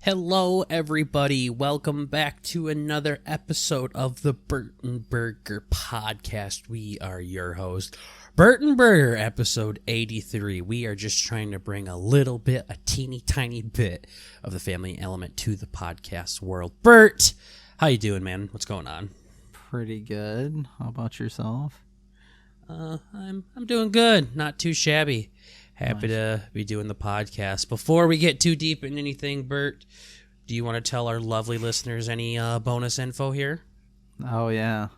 Hello, everybody. Welcome back to another episode of the Burton Burger Podcast. We are your host, Burton Burger, episode 83. We are just trying to bring a teeny tiny bit of the family element to the podcast world. Bert, how you doing, man? What's going on? Pretty good. How about yourself? I'm doing good. Not too shabby. Happy to be doing the podcast. Before we get too deep in anything, Bert, do you want to tell our lovely listeners any bonus info here? Oh, yeah.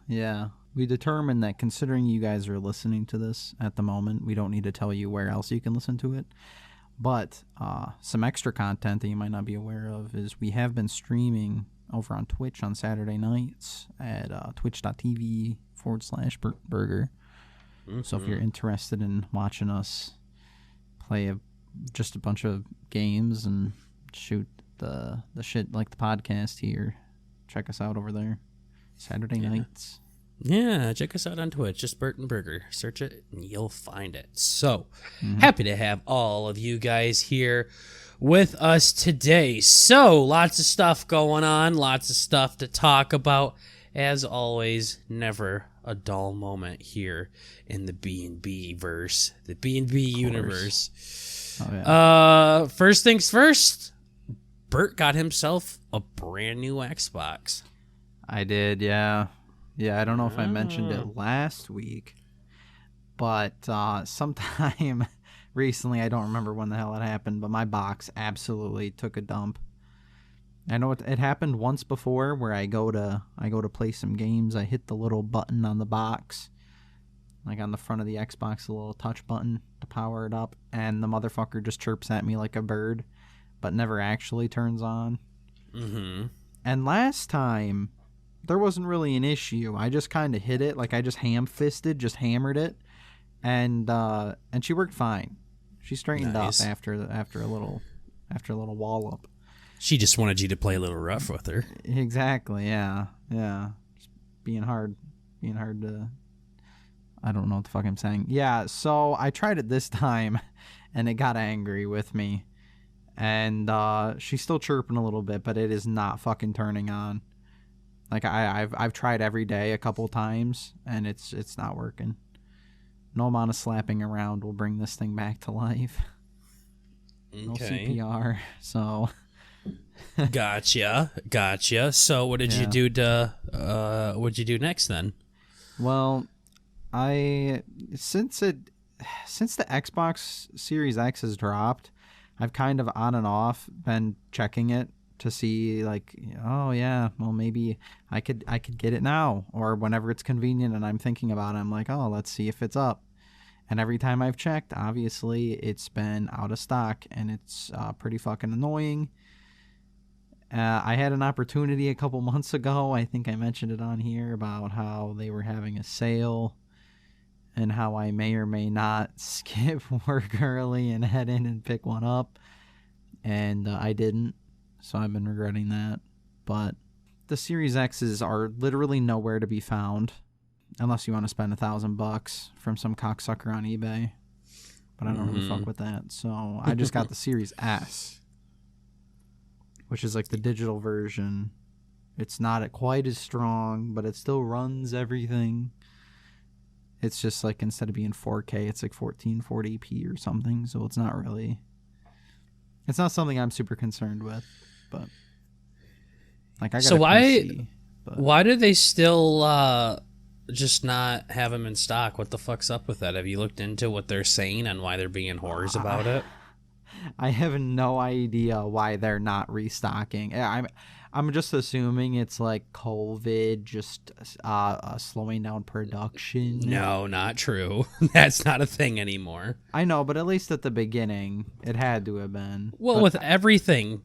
We determined that considering you guys are listening to this at the moment, we don't need to tell you where else you can listen to it. But some extra content that you might not be aware of is we have been streaming over on Twitch on Saturday nights at twitch.tv/BurtBurger. Mm-hmm. So if you're interested in watching us play just a bunch of games and shoot the shit like the podcast here, check us out over there Saturday nights. Yeah, check us out on Twitch, just Burton Burger. Search it and you'll find it. So happy to have all of you guys here with us today. So lots of stuff going on, lots of stuff to talk about. As always, never a dull moment here in the BnB verse, the BnB universe. Oh, yeah. First things first, Bert got himself a brand new Xbox. I did, yeah. Yeah, I don't know if I mentioned it last week, but sometime recently, I don't remember when the hell it happened, but my box absolutely took a dump. I know it happened once before where I go to play some games. I hit the little button on the box, like on the front of the Xbox, the little touch button to power it up, and the motherfucker just chirps at me like a bird, but never actually turns on. Mm-hmm. And last time, there wasn't really an issue. I just kind of hit it, like I just hammered it, and she worked fine. She straightened up after a little wallop. She just wanted you to play a little rough with her. Exactly, yeah. Just being hard to... I don't know what the fuck I'm saying. Yeah, so I tried it this time, and it got angry with me. And she's still chirping a little bit, but it is not fucking turning on. Like, I've tried every day a couple times, and it's not working. No amount of slapping around will bring this thing back to life. Okay. No CPR, so... Gotcha. So what did you do what'd you do next then? Well, since the Xbox Series X has dropped, I've kind of on and off been checking it to see, like, oh yeah, well maybe I could get it now, or whenever it's convenient and I'm thinking about it, I'm like, oh, let's see if it's up. And every time I've checked, obviously it's been out of stock, and it's pretty fucking annoying. I had an opportunity a couple months ago. I think I mentioned it on here about how they were having a sale and how I may or may not skip work early and head in and pick one up. And I didn't, so I've been regretting that. But the Series X's are literally nowhere to be found unless you want to spend $1,000 from some cocksucker on eBay. But I don't really fuck with that. So I just got the Series S, which is like the digital version. It's not quite as strong, but it still runs everything. It's just like, instead of being 4K, it's like 1440p or something. So it's not something I'm super concerned with. But like, I got PC, why do they still just not have them in stock? What the fuck's up with that? Have you looked into what they're saying and why they're being whores about it? I have no idea why they're not restocking. I'm just assuming it's like COVID just slowing down production. No, not true. That's not a thing anymore. I know, but at least at the beginning, it had to have been. Well, with everything,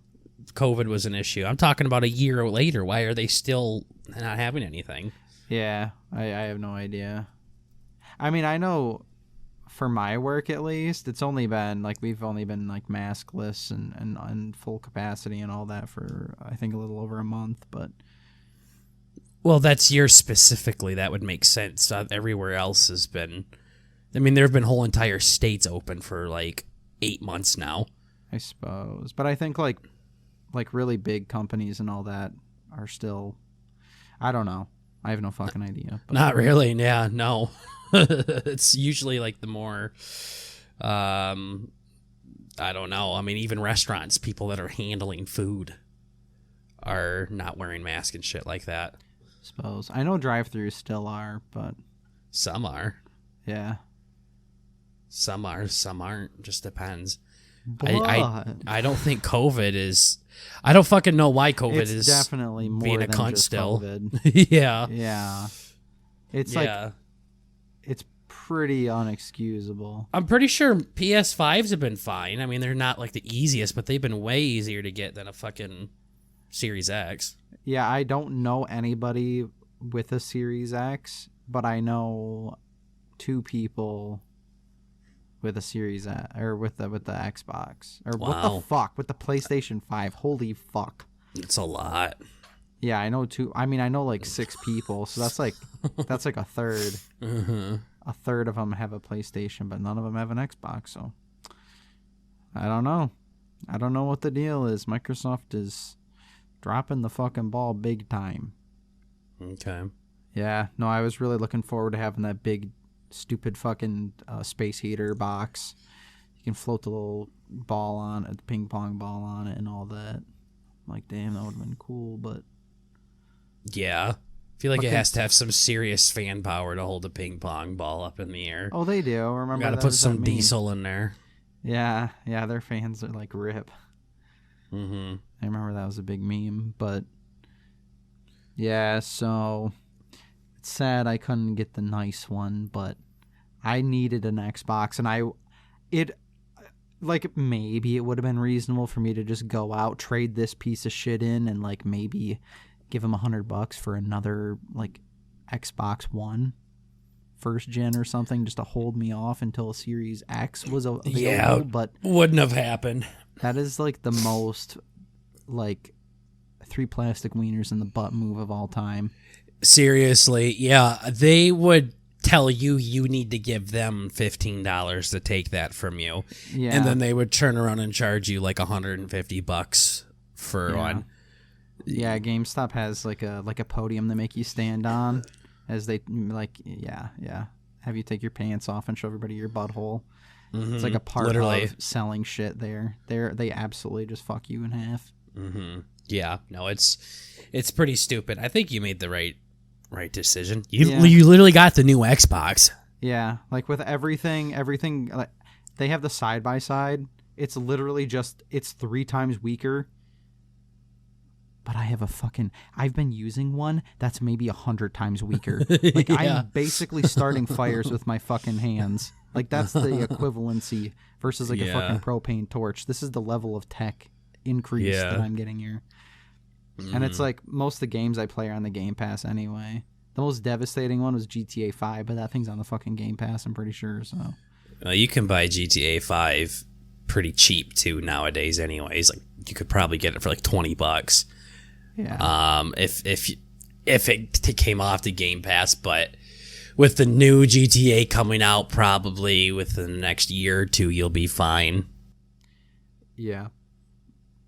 COVID was an issue. I'm talking about a year later. Why are they still not having anything? Yeah, I have no idea. I mean, I know... For my work, at least, it's only been like we've only been like maskless and full capacity and all that for, I think, a little over a month. But well, that's yours specifically. That would make sense. Everywhere else has been. I mean, there have been whole entire states open for like 8 months now. I suppose, but I think like like really big companies and all that are still, I don't know. I have no fucking idea. But. Not really. Yeah, no. It's usually like the more, I don't know. I mean, even restaurants, people that are handling food are not wearing masks and shit like that. Suppose. I know drive-thrus still are, but Some are. yeah. Some are, some aren't. Just depends. But I don't think COVID is. I don't fucking know why COVID it's is definitely more being a than cunt just still. COVID. Yeah. Yeah. It's like it's pretty unexcusable. I'm pretty sure PS5s have been fine. I mean, they're not like the easiest, but they've been way easier to get than a fucking Series X. Yeah, I don't know anybody with a Series X, but I know 2 people with a Series X, or with the Xbox, or what the fuck with the PlayStation 5. Holy fuck. It's a lot. Yeah, I know 2. I mean, I know like 6 people, so that's like a third. Mm-hmm. A third of them have a PlayStation, but none of them have an Xbox. So I don't know. I don't know what the deal is. Microsoft is dropping the fucking ball big time. Okay. Yeah, no, I was really looking forward to having that big, stupid fucking space heater box. You can float the little ball on it, the ping pong ball on it, and all that. I'm like, damn, that would have been cool, but Yeah. I feel like it has to have some serious fan power to hold a ping pong ball up in the air. oh, they do. Remember, Got to put some diesel in there. Yeah, their fans are like rip. Mm-hmm. I remember that was a big meme, but yeah, so it's sad I couldn't get the nice one, but I needed an Xbox, and maybe it would have been reasonable for me to just go out, trade this piece of shit in, and like maybe give him $100 for another like Xbox One first gen or something, just to hold me off until a Series X was available. Yeah, but wouldn't have happened. that is like the most like 3 plastic wieners in the butt move of all time. Seriously, yeah, they would tell you need to give them $15 to take that from you. Yeah. And then they would turn around and charge you like $150 for one. Yeah, GameStop has like a podium they make you stand on as they have you take your pants off and show everybody your butthole. Mm-hmm. It's like a part of selling shit there. They absolutely just fuck you in half. Mm-hmm. Yeah, no, it's pretty stupid. I think you made the right decision. You literally got the new Xbox. Yeah, like with everything like they have the side by side. It's literally just it's 3 times weaker. But I've been using one that's maybe 100 times weaker. Like I'm basically starting fires with my fucking hands. Like that's the equivalency versus like a fucking propane torch. This is the level of tech increase that I'm getting here. And it's like most of the games I play are on the Game Pass anyway. The most devastating one was GTA 5, but that thing's on the fucking Game Pass, I'm pretty sure. So you can buy GTA 5 pretty cheap too nowadays anyways. Like you could probably get it for like $20. Yeah. If it came off the Game Pass, but with the new GTA coming out probably within the next year or 2, you'll be fine. Yeah.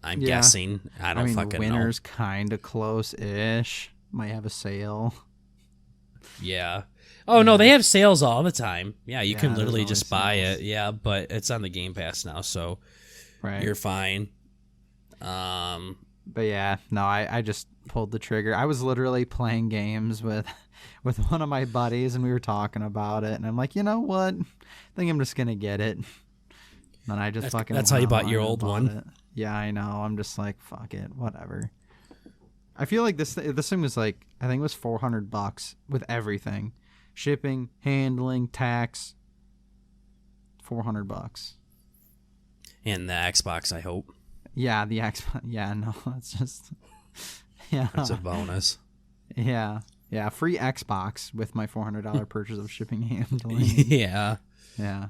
I'm guessing. I mean, fucking know. Winter's kind of close-ish. Might have a sale. Yeah. Oh, no, they have sales all the time. Yeah, you can literally just buy it. Yeah, but it's on the Game Pass now, so you're fine. But yeah, no, I just pulled the trigger. I was literally playing games with one of my buddies, and we were talking about it, and I'm like, you know what? I think I'm just going to get it. And I just That's how you bought your old one? It. Yeah, I know. I'm just like, fuck it, whatever. I feel like this thing was like, I think it was $400 with everything. Shipping, handling, tax. $400. And the Xbox, I hope. Yeah, the Xbox. Yeah, no, it's just... Yeah. That's a bonus. Yeah. Yeah, free Xbox with my $400 purchase of shipping and handling. Yeah. Yeah.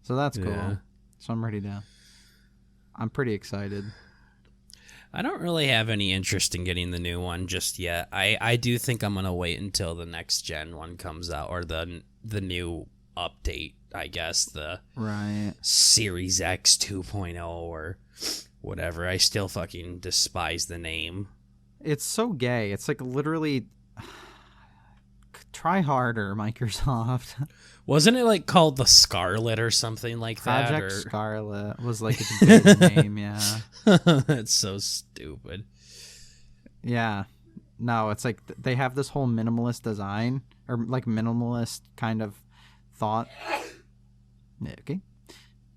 So that's cool. So I'm pretty excited. I don't really have any interest in getting the new one just yet. I do think I'm going to wait until the next gen one comes out, or the new update, I guess, the Series X 2.0 or whatever. I still fucking despise the name. It's so gay. It's like literally try harder, Microsoft. Wasn't it like called the Scarlet or something like that? Project Scarlet was like its big name, yeah. That's so stupid. Yeah. No, it's like they have this whole minimalist design or like minimalist kind of thought. Okay.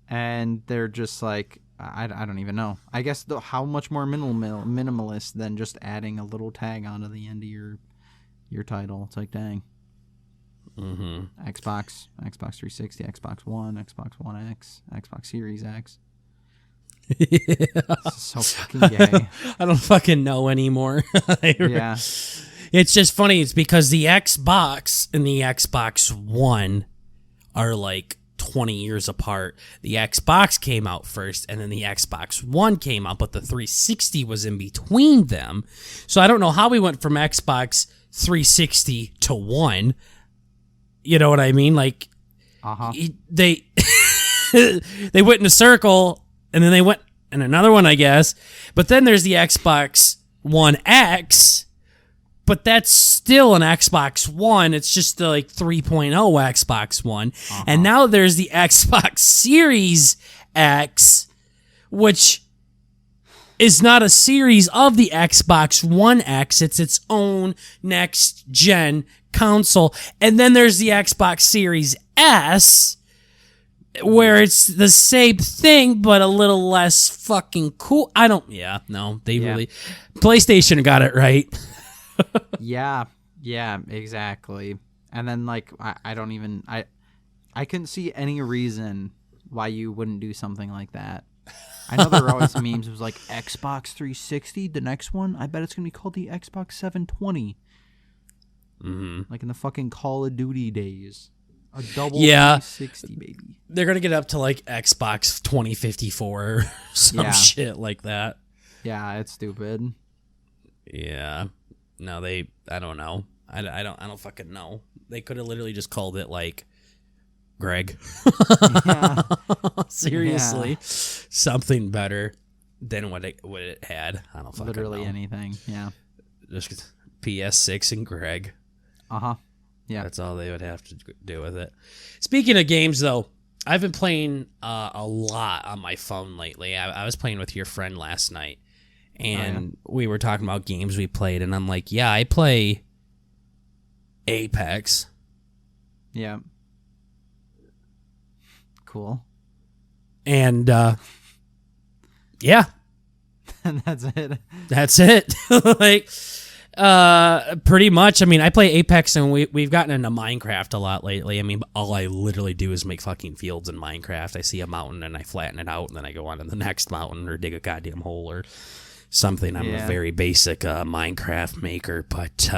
And they're just like, I don't even know. I guess how much more minimalist than just adding a little tag onto the end of your title. It's like, dang. Mm-hmm. Xbox 360, Xbox One, Xbox One X, Xbox Series X. Yeah. This is so fucking gay. I don't fucking know anymore. Yeah. It's just funny. It's because the Xbox and the Xbox One are like 20 years apart. The Xbox came out first, and then the Xbox One came out, but the 360 was in between them. So I don't know how we went from Xbox 360 to One. You know what I mean? Like, they they went in a circle, and then they went in another one, I guess. But then there's the Xbox One X, but that's still an Xbox One. It's just the like 3.0 Xbox One. And now there's the Xbox Series X, which is not a series of the Xbox One X. It's its own next gen console. And then there's the Xbox Series S, where it's the same thing, but a little less fucking cool. Really, PlayStation got it right. Yeah, exactly. And then like I couldn't see any reason why you wouldn't do something like that. I know there are always memes. It was like Xbox 360, the next one. I bet it's gonna be called the Xbox 720. Mm-hmm. Like in the fucking Call of Duty days. A double 360, baby. They're going to get up to like Xbox 2054 or some shit like that. Yeah, it's stupid. Yeah. No, I don't know. I don't fucking know. They could have literally just called it like Greg. Yeah. Seriously. Yeah. Something better than what it had. I don't fucking literally know. Anything. Yeah. Just PS6 and Greg. Uh-huh. Yeah. That's all they would have to do with it. Speaking of games, though, I've been playing a lot on my phone lately. I was playing with your friend last night, and we were talking about games we played, and I'm like, yeah, I play Apex. Yeah. Cool. And, yeah. And that's it. That's it. Like... pretty much. I mean, I play Apex, and we've gotten into Minecraft a lot lately. I mean, all I literally do is make fucking fields in Minecraft. I see a mountain and I flatten it out, and then I go on to the next mountain or dig a goddamn hole or something. I'm a very basic Minecraft maker, but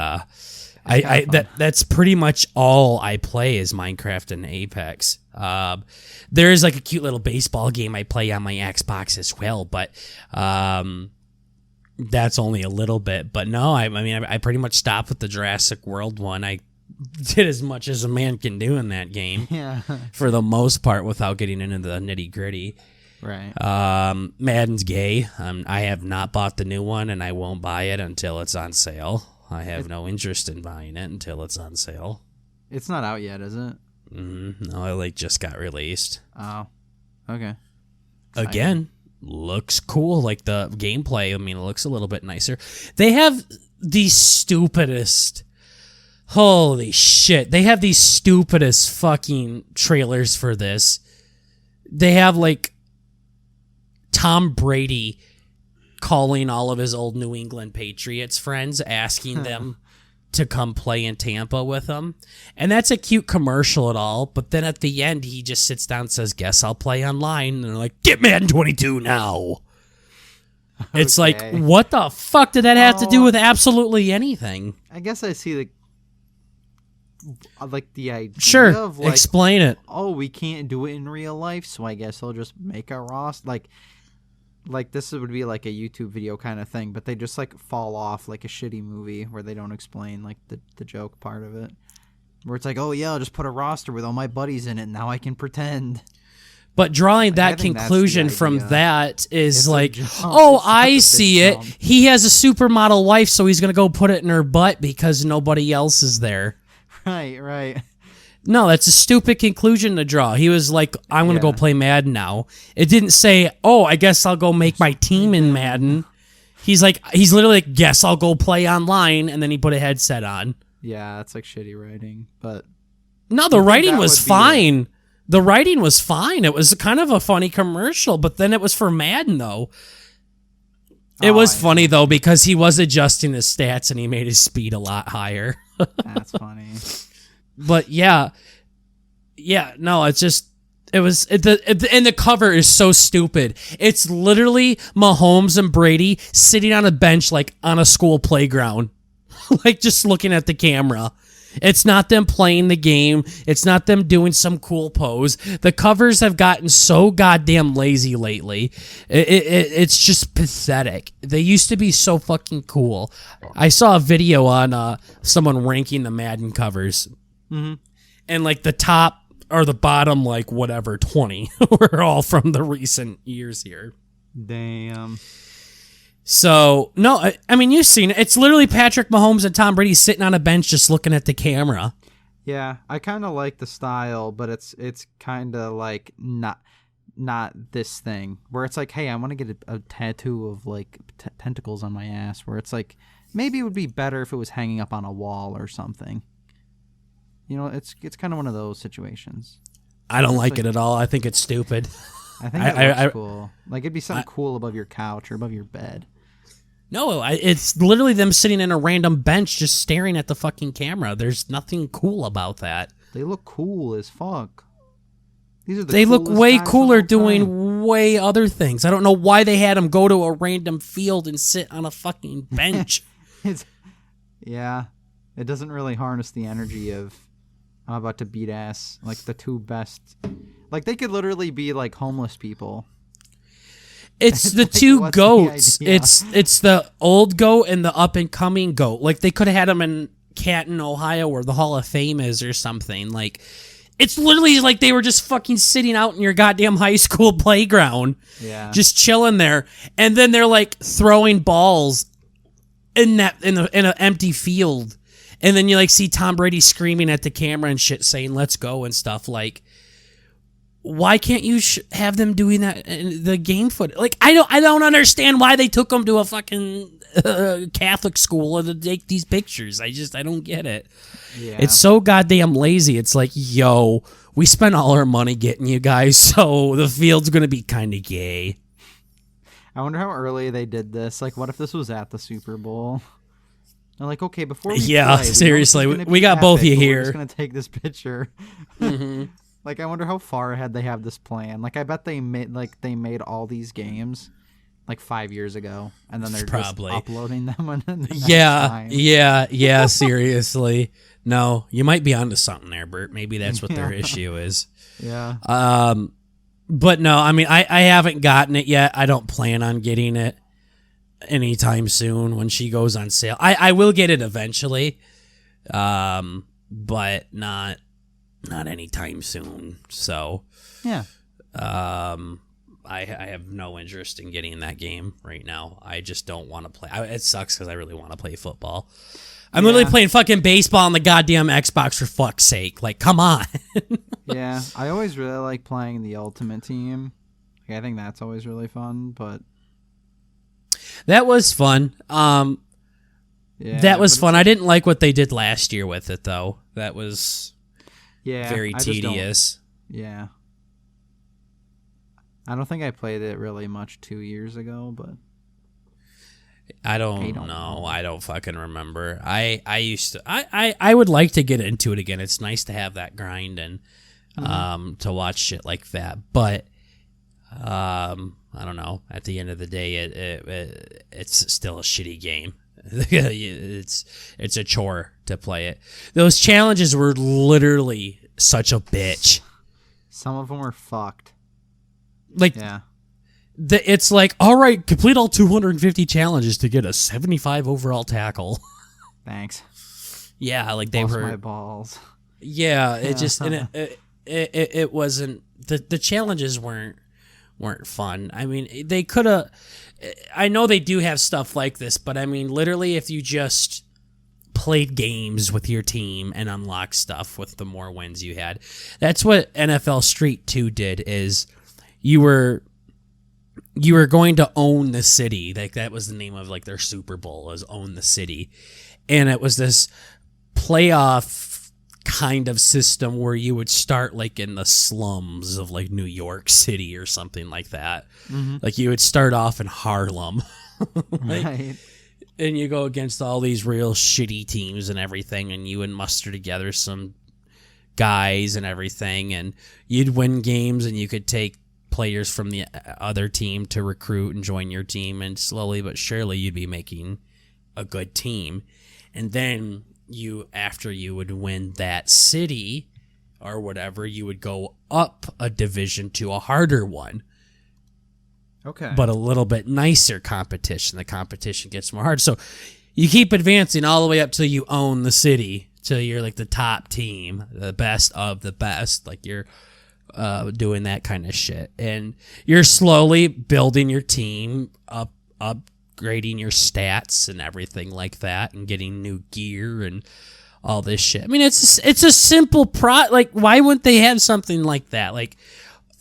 that's pretty much all I play is Minecraft and Apex. There is like a cute little baseball game I play on my Xbox as well, but that's only a little bit. But no, I mean, I pretty much stopped with the Jurassic World one. I did as much as a man can do in that game, for the most part, without getting into the nitty gritty. Right. Madden's gay. I have not bought the new one, and I won't buy it until it's on sale. I have no interest in buying it until it's on sale. It's not out yet, is it? No, it just got released. Oh, okay. Exciting. Again, looks cool. Like the gameplay, I mean, it looks a little bit nicer. They have the stupidest... Holy shit. They have these stupidest fucking trailers for this. They have, like, Tom Brady calling all of his old New England Patriots friends, asking them to come play in Tampa with him. And that's a cute commercial at all, but then at the end, he just sits down and says, guess I'll play online. And they're like, get Madden 22 now. Okay. It's like, what the fuck did that have to do with absolutely anything? I guess I see the idea of, like, explain it. Oh, we can't do it in real life, so I guess they'll just make a roster. Like this would be like a YouTube video kind of thing, but they just like fall off like a shitty movie where they don't explain like the joke part of it. Where it's like, oh yeah, I'll just put a roster with all my buddies in it, and now I can pretend. But drawing Like, I that think that's the conclusion from idea. that is It's a like, jump. oh, It's such a I big see it. jump. He has a supermodel wife, so he's going to go put it in her butt because nobody else is there. Right. No, that's a stupid conclusion to draw. He was like, I'm going to go Yeah. play Madden now. It didn't say, oh, I guess I'll go make my team in Madden. He's literally like, guess I'll go play online, and then he put a headset on. Yeah, that's like shitty writing, but No, the think writing that was would be fine. The writing was fine. It was kind of a funny commercial, but then it was for Madden, though. It was I funny, though, because he was adjusting his stats and he made his speed a lot higher. that's funny. But yeah, no, it's just, and the cover is so stupid. It's literally Mahomes and Brady sitting on a bench, like on a school playground, like just looking at the camera. It's not them playing the game. It's not them doing some cool pose. The covers have gotten so goddamn lazy lately. It's just pathetic. They used to be so fucking cool. I saw a video on someone ranking the Madden covers. Mm-hmm. And like the top or the bottom, like whatever, 20 were all from the recent years here. Damn. So, no, I mean, you've seen it. It's literally Patrick Mahomes and Tom Brady sitting on a bench just looking at the camera. Yeah, I kind of like the style, but it's kind of like not this thing where it's like, hey, I want to get a tattoo of like tentacles on my ass, where it's like maybe it would be better if it was hanging up on a wall or something. You know, it's kind of one of those situations. I don't like it at all. I think it's stupid. I think it looks cool. Like it'd be something cool above your couch or above your bed. No, it's literally them sitting in a random bench just staring at the fucking camera. There's nothing cool about that. They look cool as fuck. They look way cooler doing way other things. I don't know why they had them go to a random field and sit on a fucking bench. Yeah, it doesn't really harness the energy of I'm about to beat ass. Like the two best. Like they could literally be like homeless people. It's the like, two what's goats. the idea? It's the old goat and the up and coming goat. Like they could have had them in Canton, Ohio, where the Hall of Fame is, or something. Like it's literally like they were just fucking sitting out in your goddamn high school playground, just chilling there, and then they're like throwing balls in an empty field, and then you like see Tom Brady screaming at the camera and shit, saying "Let's go" and stuff like. Why can't you have them doing that in the game footage? Like, I don't understand why they took them to a fucking Catholic school to take these pictures. I don't get it. Yeah. It's so goddamn lazy. It's like, yo, we spent all our money getting you guys, so the field's going to be kind of gay. I wonder how early they did this. Like, what if this was at the Super Bowl? They're like, okay, before we play, seriously, we we got both of you here. We're just going to take this picture. Mm-hmm. Like, I wonder how far ahead they have this plan. Like, I bet they made all these games like 5 years ago, and then they're probably just uploading them. And then yeah. Seriously, no, you might be onto something there, Bert. Maybe that's what their issue is. Yeah. But no, I mean, I haven't gotten it yet. I don't plan on getting it anytime soon when she goes on sale. I will get it eventually, but not anytime soon. So yeah, I have no interest in getting that game right now. I just don't want to play. It sucks because I really want to play football. I'm literally playing fucking baseball on the goddamn Xbox, for fuck's sake. Like, come on. Yeah, I always really like playing the Ultimate Team. Like, I think that's always really fun, but that was fun. That was fun. I didn't like what they did last year with it, though. That was very tedious. Yeah. I don't think I played it really much 2 years ago, but I don't know. I don't fucking remember. I used to. I would like to get into it again. It's nice to have that grind and to watch shit like that. But I don't know. At the end of the day, it's still a shitty game. It's a chore to play it. Those challenges were literally such a bitch. Some of them were fucked. Like, yeah. It's like, all right, complete all 250 challenges to get a 75 overall tackle. Thanks. Yeah, like they Lost were my balls. Yeah, it just and it wasn't the challenges weren't fun. I mean, they could have. I know they do have stuff like this, but I mean, literally, if you just played games with your team and unlocked stuff with the more wins you had, that's what NFL Street 2 did. Is you were going to own the city. Like that was the name of like their Super Bowl, was Own the City, and it was this playoff kind of system where you would start like in the slums of like New York City or something like that. Mm-hmm. Like you would start off in Harlem, like, right? And you go against all these real shitty teams and everything, and you would muster together some guys and everything, and you'd win games, and you could take players from the other team to recruit and join your team, and slowly but surely you'd be making a good team. And then after you would win that city or whatever, you would go up a division to a harder one. Okay. But a little bit nicer competition. The competition gets more hard. So you keep advancing all the way up till you own the city, till you're like the top team, the best of the best. Like you're doing that kind of shit. And you're slowly building your team up, upgrading your stats and everything like that, and getting new gear and all this shit. I mean, it's a simple like, why wouldn't they have something like that? Like,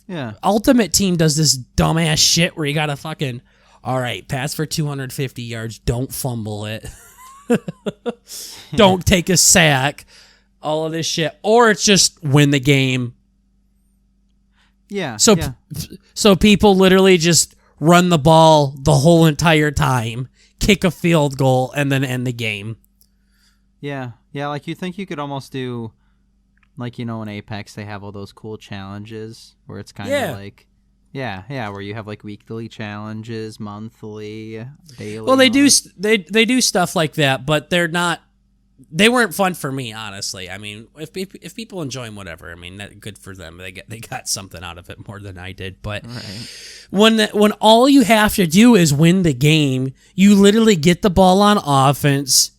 yeah, Ultimate Team does this dumbass shit where you gotta fucking, all right, pass for 250 yards, don't fumble it, don't take a sack, all of this shit, or it's just win the game. Yeah. So people literally just run the ball the whole entire time, kick a field goal, and then end the game. Yeah. Like you think you could almost do, like, in Apex they have all those cool challenges where it's kind of like, where you have like weekly challenges, monthly, daily. Well, they do stuff like that, but they weren't fun for me, honestly. I mean, if people enjoy them, whatever. I mean, good for them. They got something out of it more than I did. But right. When all you have to do is win the game, you literally get the ball on offense,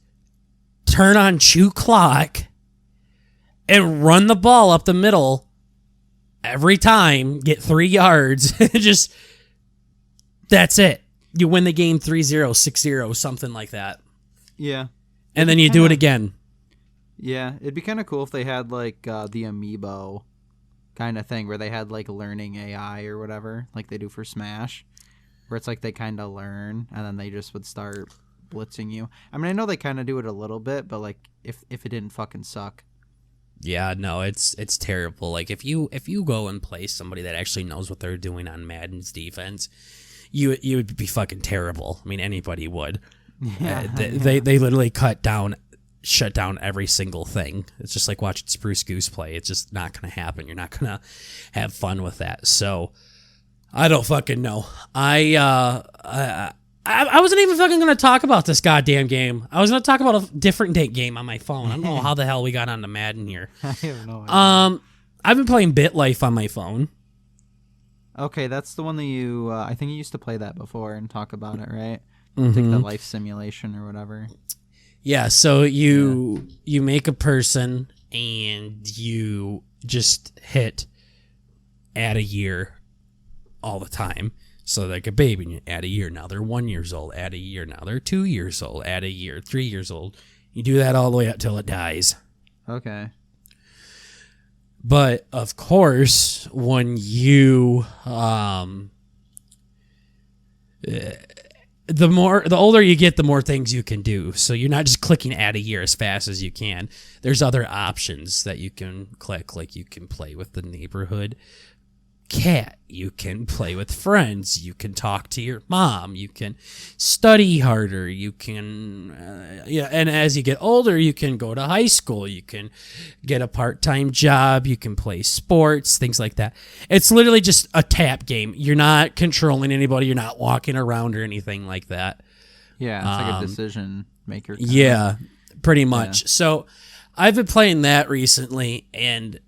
turn on chew clock, and run the ball up the middle every time, get 3 yards. Just, that's it. You win the game 3-0, 6-0, something like that. Yeah. And then you do it again. Yeah, it'd be kind of cool if they had like the amiibo kind of thing where they had like learning AI or whatever, like they do for Smash, where it's like they kind of learn and then they just would start blitzing you. I mean, I know they kind of do it a little bit, but like if it didn't fucking suck. Yeah, no, it's terrible. Like if you go and play somebody that actually knows what they're doing on Madden's defense, you would be fucking terrible. I mean, anybody would. Yeah, they literally shut down every single thing. It's just like watching Spruce Goose play. It's just not going to happen. You're not going to have fun with that. So I don't fucking know. I wasn't even fucking going to talk about this goddamn game. I was going to talk about a different game on my phone. I don't know how the hell we got onto Madden here. I have no idea. I've been playing BitLife on my phone. Okay, that's the one that you. I think you used to play that before and talk about it, right? Mm-hmm. Take the life simulation or whatever. Yeah, so you make a person and you just hit add a year all the time. So like a baby, and you add a year. Now they're 1 year old. Add a year. Now they're 2 years old. Add a year. 3 years old. You do that all the way up till it dies. Okay. But of course, when you the older you get, the more things you can do. So you're not just clicking add a year as fast as you can. There's other options that you can click, like you can play with the neighborhood cat, you can play with friends, you can talk to your mom, you can study harder, you can and as you get older, you can go to high school, you can get a part-time job, you can play sports, things like that. It's literally just a tap game. You're not controlling anybody, you're not walking around or anything like that. Yeah, it's like a decision maker kind. Yeah, pretty much. Yeah. So I've been playing that recently, and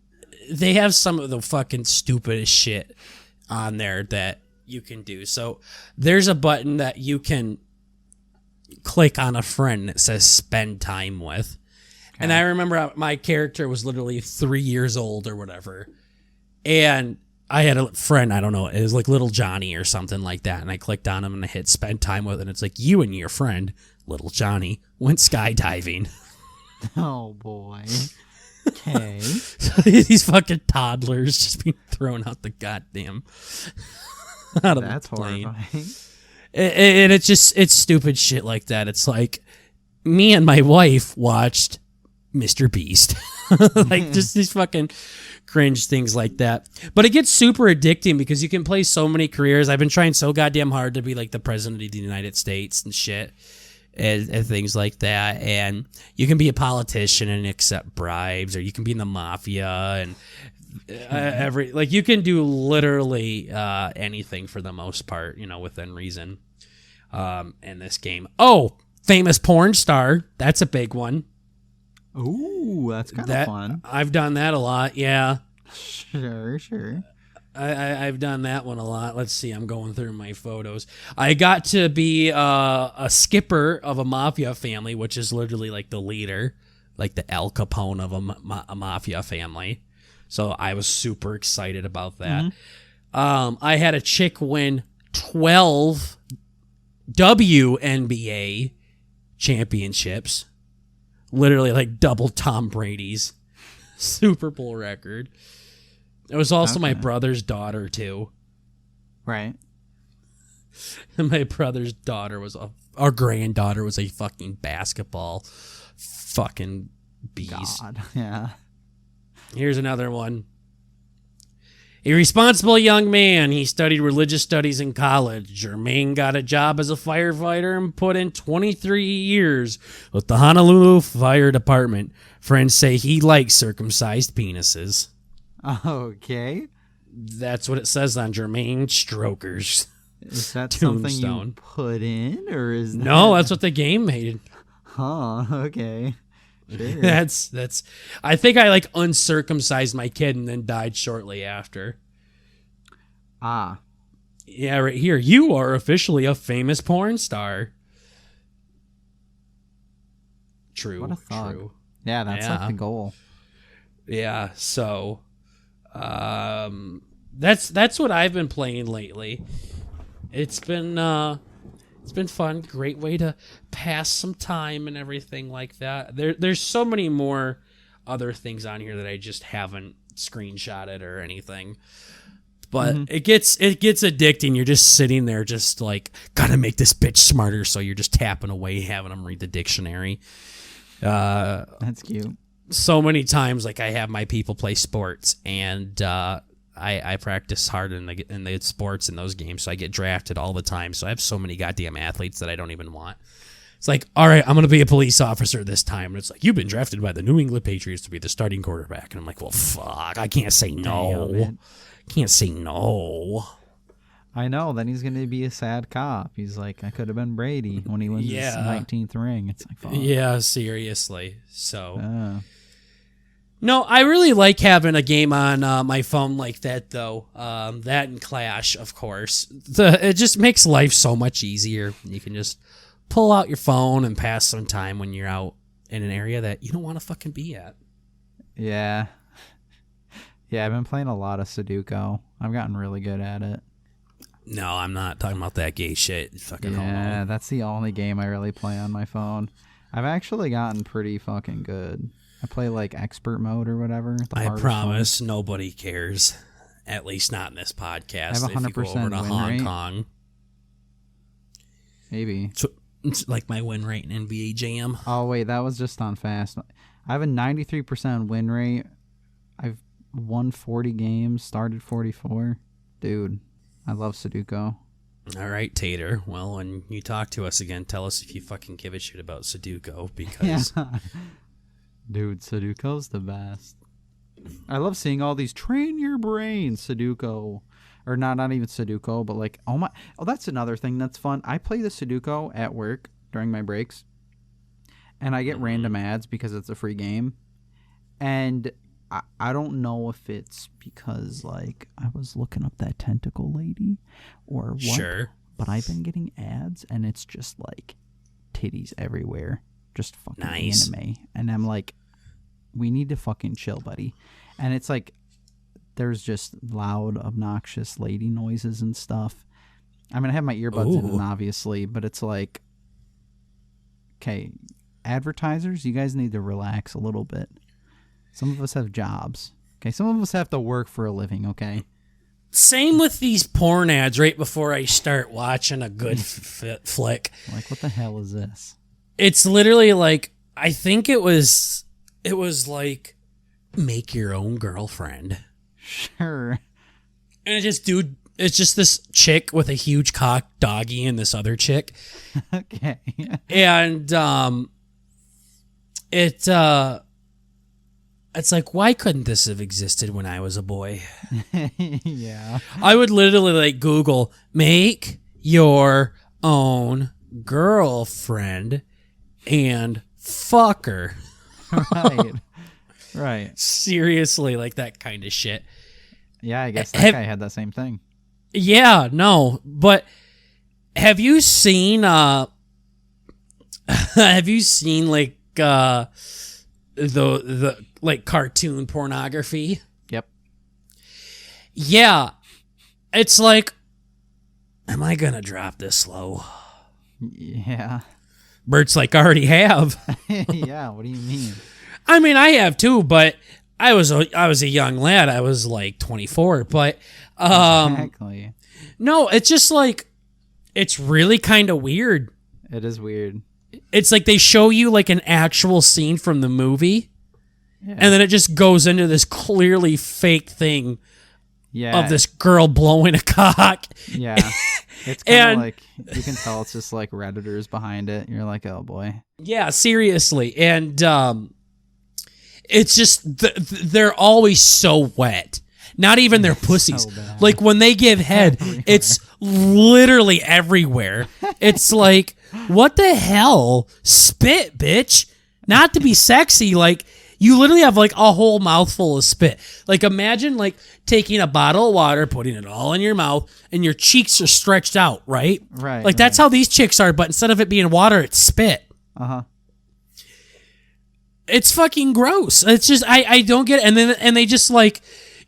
they have some of the fucking stupidest shit on there that you can do. So there's a button that you can click on a friend that says spend time with. Okay. And I remember my character was literally 3 years old or whatever. And I had a friend, I don't know, it was like Little Johnny or something like that. And I clicked on him and I hit spend time with, and it's like, you and your friend, Little Johnny, went skydiving. Oh, boy. Okay. So these fucking toddlers just being thrown out the goddamn out of That's the plane. horrifying. And it's stupid shit like that. It's like me and my wife watched Mr. Beast. Like just these fucking cringe things like that. But it gets super addicting because you can play so many careers. I've been trying so goddamn hard to be like the president of the United States and shit. And things like that, and you can be a politician and accept bribes, or you can be in the mafia, and you can do literally anything for the most part, within reason. In this game, famous porn star, that's a big one. Ooh, that's kind of fun. I've done that a lot, yeah. Sure. I've done that one a lot. Let's see. I'm going through my photos. I got to be a skipper of a mafia family, which is literally like the leader, like the Al Capone of a mafia family. So I was super excited about that. Mm-hmm. I had a chick win 12 WNBA championships, literally like double Tom Brady's Super Bowl record. It was also my brother's daughter, too. Right. And my brother's daughter our granddaughter was a fucking basketball fucking beast. God, yeah. Here's another one. A responsible young man. He studied religious studies in college. Jermaine got a job as a firefighter and put in 23 years with the Honolulu Fire Department. Friends say he likes circumcised penises. Okay. That's what it says on Jermaine Stroker's Is that tombstone. Something you put in, or is that... No, that's what the game made. Huh, okay. Sure. That's I think I like uncircumcised my kid and then died shortly after. Ah. Yeah, right here. You are officially a famous porn star. True. What a thug. True. Yeah, that's like the goal. Yeah, so that's what I've been playing lately. It's been fun, great way to pass some time and everything like that. There's so many more other things on here that I just haven't screenshotted or anything. But it gets addicting. You're just sitting there just like, gotta make this bitch smarter, so you're just tapping away, having them read the dictionary. That's cute. So many times, like, I have my people play sports, and I practice hard in the sports in those games, so I get drafted all the time. So I have so many goddamn athletes that I don't even want. It's like, all right, I'm going to be a police officer this time. And it's like, you've been drafted by the New England Patriots to be the starting quarterback. And I'm like, well, fuck, I can't say no. Damn, Can't say no. I know. Then he's going to be a sad cop. He's like, I could have been Brady when he wins his 19th ring. It's like, fuck. Yeah, seriously. So... No, I really like having a game on my phone like that, though. That and Clash, of course. It just makes life so much easier. You can just pull out your phone and pass some time when you're out in an area that you don't want to fucking be at. Yeah. Yeah, I've been playing a lot of Sudoku. I've gotten really good at it. No, I'm not talking about that gay shit. Fucking yeah, homo. That's the only game I really play on my phone. I've actually gotten pretty fucking good. I play like expert mode or whatever. I promise nobody cares. At least not in this podcast. I have 100% if you go over to win Hong rate. Kong. Maybe. It's like my win rate in NBA Jam. Oh, wait, that was just on fast. I have a 93% win rate. I've won 40 games, started 44. Dude, I love Sudoku. All right, Tater. Well, when you talk to us again, tell us if you fucking give a shit about Sudoku, because... Yeah. Dude, Sudoku's the best. I love seeing all these train your brain Sudoku. Or not even Sudoku, but like, oh, that's another thing that's fun. I play the Sudoku at work during my breaks. And I get random ads because it's a free game. And I don't know if it's because, like, I was looking up that tentacle lady or what. Sure. But I've been getting ads, and it's just, like, titties everywhere. Just fucking anime. And I'm like, we need to fucking chill, buddy. And it's like, there's just loud, obnoxious lady noises and stuff. I mean, I have my earbuds in, obviously, but it's like, okay, advertisers, you guys need to relax a little bit. Some of us have jobs. Okay, some of us have to work for a living, okay? Same with these porn ads right before I start watching a good flick. Like, what the hell is this? It's literally like, I think it was like, make your own girlfriend. Sure. And it's just this chick with a huge cock doggy and this other chick. Okay. And it's like, why couldn't this have existed when I was a boy? Yeah. I would literally like Google, make your own girlfriend and fuck her. Right. Right. Seriously, like that kind of shit. Yeah, I guess that guy had that same thing. Yeah, no, but have you seen like the like cartoon pornography? Yep. Yeah. It's like, am I gonna drop this low? Yeah. Bert's like, I already have. Yeah, what do you mean? I mean, I have too, but I was a young lad. I was like 24, but exactly. No, it's just like, it's really kind of weird. It is weird. It's like they show you like an actual scene from the movie, and then it just goes into this clearly fake thing of this girl blowing a cock. Yeah. It's kind of like, you can tell it's just like Redditors behind it. You're like, oh boy. Yeah, seriously. And it's just, they're always so wet. Not even their pussies. So like when they give head, it's literally everywhere. It's like, what the hell? Spit, bitch. Not to be sexy, like, you literally have like a whole mouthful of spit. Like imagine like taking a bottle of water, putting it all in your mouth, and your cheeks are stretched out, right? Right. Like that's how these chicks are, but instead of it being water, it's spit. Uh-huh. It's fucking gross. It's just I don't get it. And they just like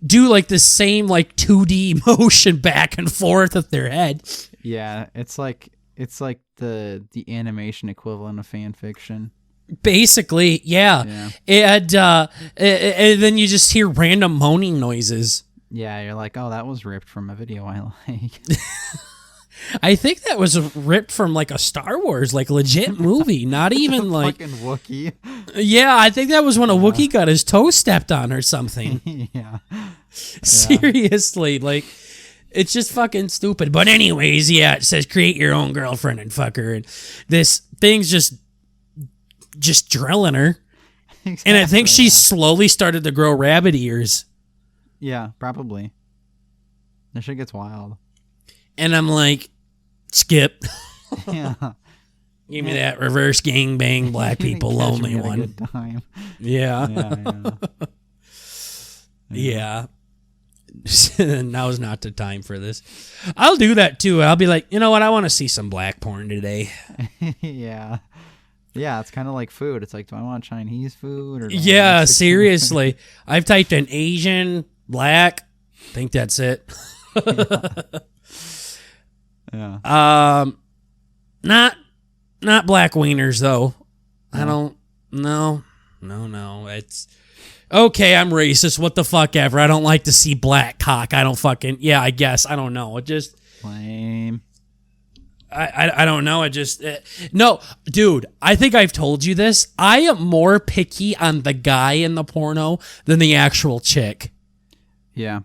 do like the same like 2D motion back and forth with their head. Yeah, it's like the animation equivalent of fan fiction. Basically, yeah. And then you just hear random moaning noises. Yeah, you're like, oh, that was ripped from a video I like. I think that was ripped from like a Star Wars, like legit movie, not even like fucking Wookiee. Yeah, I think that was when a Wookiee got his toe stepped on or something. Yeah. Seriously, like it's just fucking stupid. But anyways, yeah, it says create your own girlfriend and fuck her, and this thing's just drilling her. Exactly, and I think she slowly started to grow rabbit ears. Yeah, probably. That shit gets wild. And I'm like, skip. Yeah. Give me that reverse gangbang black people lonely one. A good time. Yeah. Yeah. Now's not the time for this. I'll do that too. I'll be like, you know what? I want to see some black porn today. Yeah. Yeah, it's kind of like food. It's like, do I want Chinese food? Or yeah, seriously. I've typed in Asian, black. I think that's it. Yeah. Not black wieners though. I don't. No. It's okay. I'm racist. What the fuck ever. I don't like to see black cock. I don't fucking. Yeah, I guess. I don't know. It just lame. I don't know. I just no, dude. I think I've told you this. I am more picky on the guy in the porno than the actual chick. Yeah.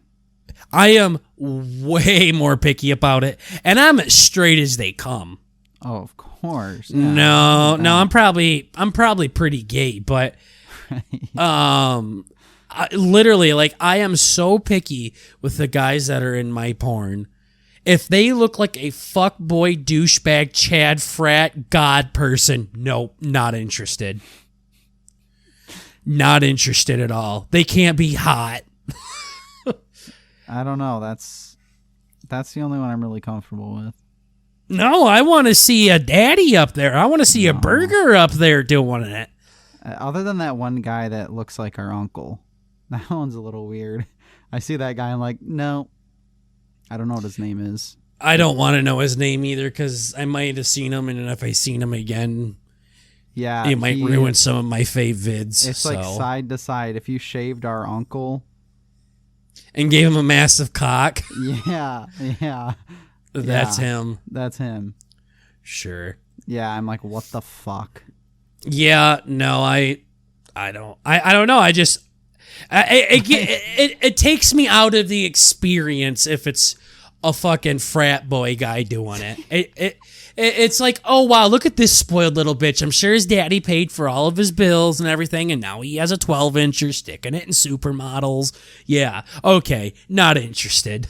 I am way more picky about it, and I'm as straight as they come. Oh, of course. Yeah, no, I'm probably pretty gay, but literally, like, I am so picky with the guys that are in my porn. If they look like a fuckboy, douchebag, Chad frat, god person, nope, not interested. Not interested at all. They can't be hot. I don't know. That's the only one I'm really comfortable with. No, I want to see a daddy up there. I want to see a burger up there doing it. Other than that one guy that looks like our uncle. That one's a little weird. I see that guy. I'm like, no, I don't know what his name is. I don't want to know his name either because I might have seen him, and if I seen him again, yeah, it might ruin some of my fave vids. It's like side to side. If you shaved our uncle and gave him a massive cock, yeah, that's him. That's him. Sure. Yeah, I'm like, what the fuck? Yeah, no, I don't know. I just it takes me out of the experience if it's a fucking frat boy guy doing it. It's like, oh wow, look at this spoiled little bitch. I'm sure his daddy paid for all of his bills and everything, and now he has a 12-incher sticking it in supermodels. Yeah, okay, not interested.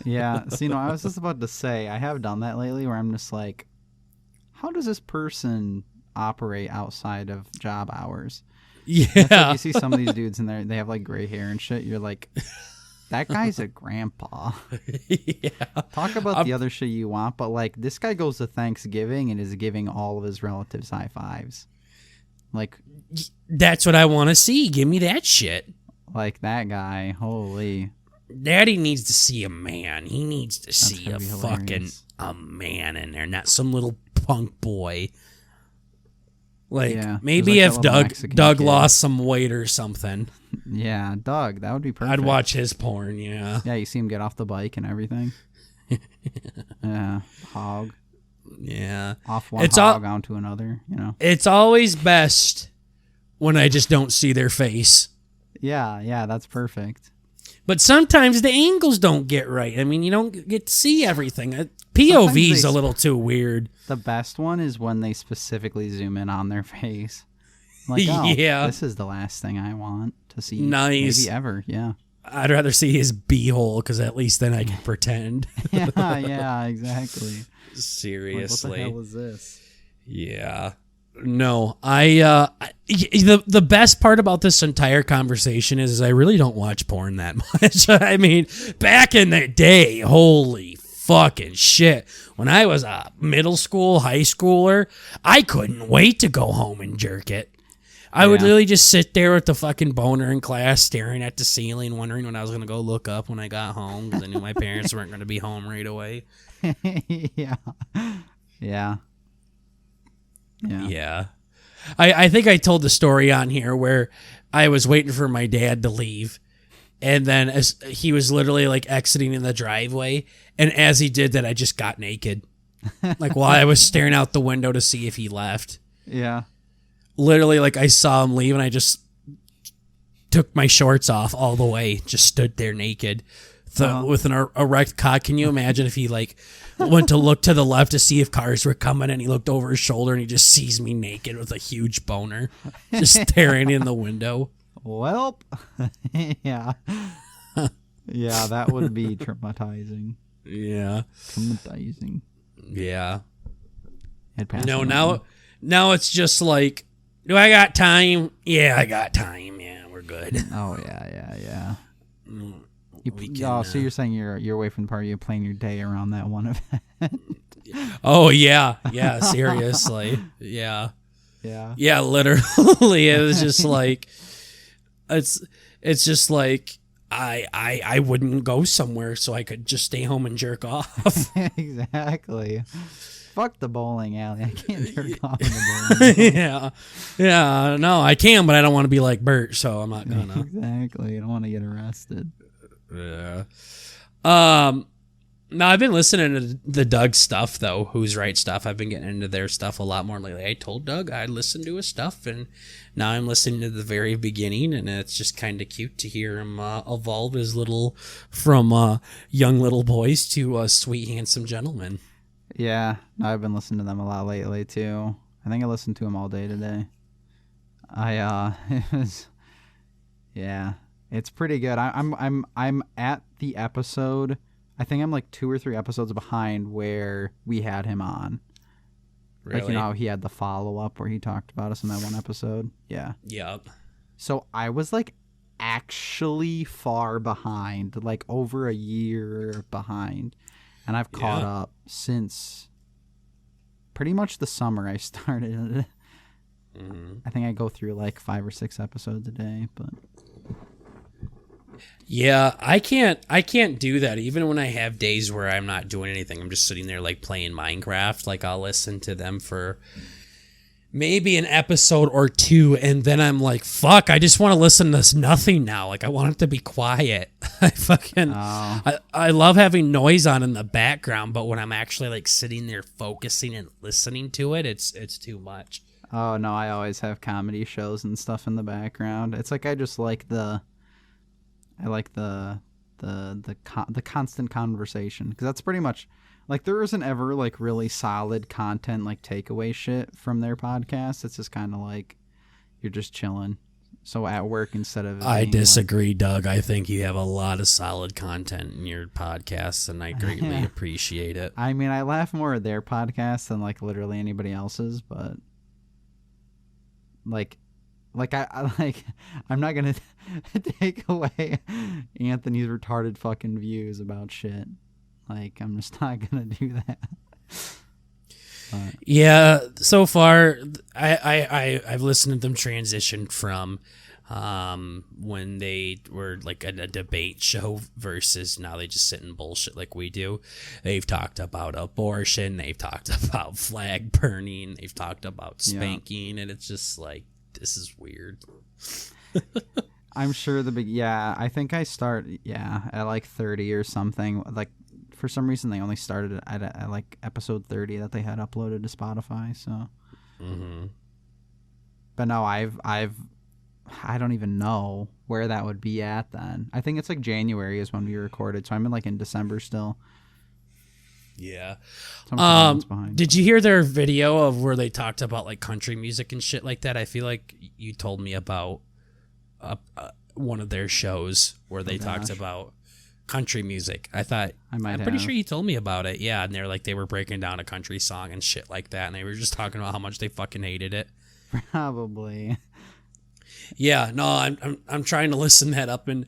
Yeah, so I was just about to say, I have done that lately where I'm just like, how does this person operate outside of job hours? Yeah. Like you see some of these dudes in there, they have like gray hair and shit. You're like, that guy's a grandpa. Yeah. Talk about the other shit you want, but like this guy goes to Thanksgiving and is giving all of his relatives high fives. Like, that's what I want to see. Give me that shit. Like that guy, holy. Daddy needs to see a man. He needs to see a fucking man in there, not some little punk boy. Like, maybe if Doug lost some weight or something. Yeah, Doug, that would be perfect. I'd watch his porn, yeah. Yeah, you see him get off the bike and everything. Yeah, hog. Yeah. Off one hog onto another, It's always best when I just don't see their face. Yeah, that's perfect. But sometimes the angles don't get right. I mean, you don't get to see everything. POV's a little too weird. The best one is when they specifically zoom in on their face. Like, oh, yeah, this is the last thing I want to see. Nice. Maybe ever, yeah. I'd rather see his beehole because at least then I can pretend. Yeah, exactly. Seriously. Like, what the hell is this? Yeah. No, the best part about this entire conversation is I really don't watch porn that much. I mean, back in the day, holy fucking shit. When I was a middle school, high schooler, I couldn't wait to go home and jerk it. I would literally just sit there with the fucking boner in class, staring at the ceiling, wondering when I was going to go look up when I got home because I knew my parents weren't going to be home right away. Yeah. I think I told the story on here where I was waiting for my dad to leave, and then as he was literally like exiting in the driveway, and as he did that, I just got naked, like while I was staring out the window to see if he left. Yeah. Literally, like I saw him leave, and I just took my shorts off all the way, just stood there naked. With an erect cock. Can you imagine if he like went to look to the left to see if cars were coming and he looked over his shoulder and he just sees me naked with a huge boner just staring in the window? Well, yeah. Yeah, that would be traumatizing. Yeah. Traumatizing. Yeah. No, now it's just like, do I got time? Yeah, I got time. Yeah, we're good. Oh, yeah. So you're saying you're away from the party, you're playing your day around that one event? Oh yeah, seriously, yeah, literally. It was just like it's just like I wouldn't go somewhere so I could just stay home and jerk off. Exactly. Fuck the bowling alley. I can't jerk off in the bowling alley. Yeah. No, I can, but I don't want to be like Bert, so I'm not gonna. Exactly. I don't want to get arrested. Yeah. Now I've been listening to the Doug stuff though, Who's Right stuff. I've been getting into their stuff a lot more lately. I told Doug I'd listen to his stuff, and now I'm listening to the very beginning, and it's just kind of cute to hear him evolve his from young little boys to sweet handsome gentlemen. Yeah, I've been listening to them a lot lately too. I think I listened to them all day today. It's pretty good. I'm at the episode. I think I'm like 2 or 3 episodes behind where we had him on. Really? Like, how he had the follow-up where he talked about us in that one episode. Yeah. Yep. So I was like actually far behind, like over a year behind. And I've caught up since pretty much the summer I started. I think I go through like 5 or 6 episodes a day, but Yeah, I can't do that. Even when I have days where I'm not doing anything, I'm just sitting there like playing Minecraft. Like I'll listen to them for maybe an episode or two, and then I'm like, fuck, I just want to listen to nothing now. Like I want it to be quiet. I love having noise on in the background, but when I'm actually like sitting there focusing and listening to it, it's too much. Oh no, I always have comedy shows and stuff in the background. It's like I just like the constant conversation, because that's pretty much like there isn't ever like really solid content like takeaway shit from their podcast. It's just kind of like you're just chilling. So at work instead of I disagree, Doug. I think you have a lot of solid content in your podcasts, and I greatly appreciate it. I mean, I laugh more at their podcasts than like literally anybody else's, but I'm not gonna take away Anthony's retarded fucking views about shit. Like, I'm just not gonna do that. But. Yeah, so far I've listened to them transition from when they were like a debate show versus now they just sit and bullshit like we do. They've talked about abortion, they've talked about flag burning, they've talked about spanking, and it's just like, this is weird. I'm sure I think I start at like 30 or something. Like for some reason they only started at like episode 30 that they had uploaded to Spotify. So, but no, I don't even know where that would be at then. I think it's like January is when we recorded, so I'm in December still. Yeah. Did you hear their video of where they talked about like country music and shit like that? I feel like you told me about one of their shows where they talked about country music. I'm pretty sure you told me about it. Yeah, and they were breaking down a country song and shit like that, and they were just talking about how much they fucking hated it. Probably. Yeah, no, I'm trying to listen that up, and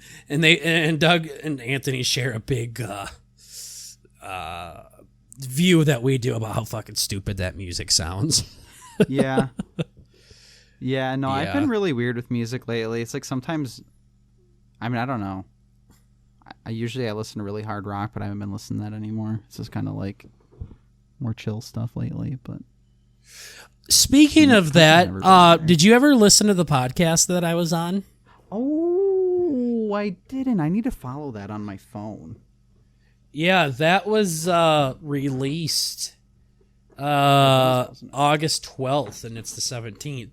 Doug and Anthony share a big view that we do about how fucking stupid that music sounds. Yeah. I've been really weird with music lately. It's like sometimes, I mean, I don't know. I usually listen to really hard rock, but I haven't been listening to that anymore. It's just kind of like more chill stuff lately. But speaking of that, did you ever listen to the podcast that I was on? Oh, I didn't. I need to follow that on my phone. Yeah, that was released August 12th, and it's the 17th.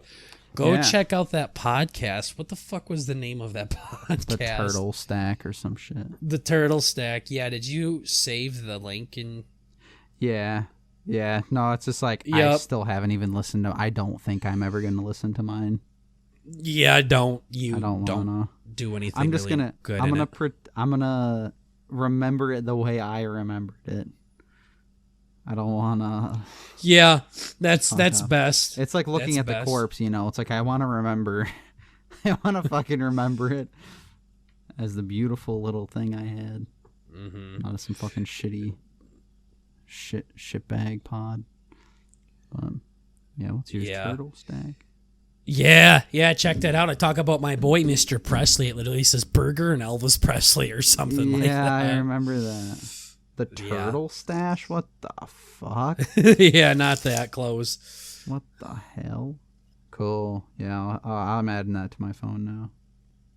Go check out that podcast. What the fuck was the name of that podcast? The Turtle Stack or some shit. The Turtle Stack. Yeah, did you save the link? Yeah. No, it's just like, I still haven't even listened to. I don't think I'm ever going to listen to mine. Yeah, don't wanna do anything. I'm just really gonna. Good I'm gonna remember it the way I remembered it. I don't wanna. Yeah, that's best. It's like looking at the corpse, you know. It's like I want to remember. I want to fucking remember it as the beautiful little thing I had. Not as some fucking shitbag pod. What's your Turtle Stack? Yeah, check that out. I talk about my boy, Mr. Presley. It literally says Burger and Elvis Presley or something like that. Yeah, I remember that. The Turtle Stash? What the fuck? Yeah, not that close. What the hell? Cool. Yeah, I'm adding that to my phone now.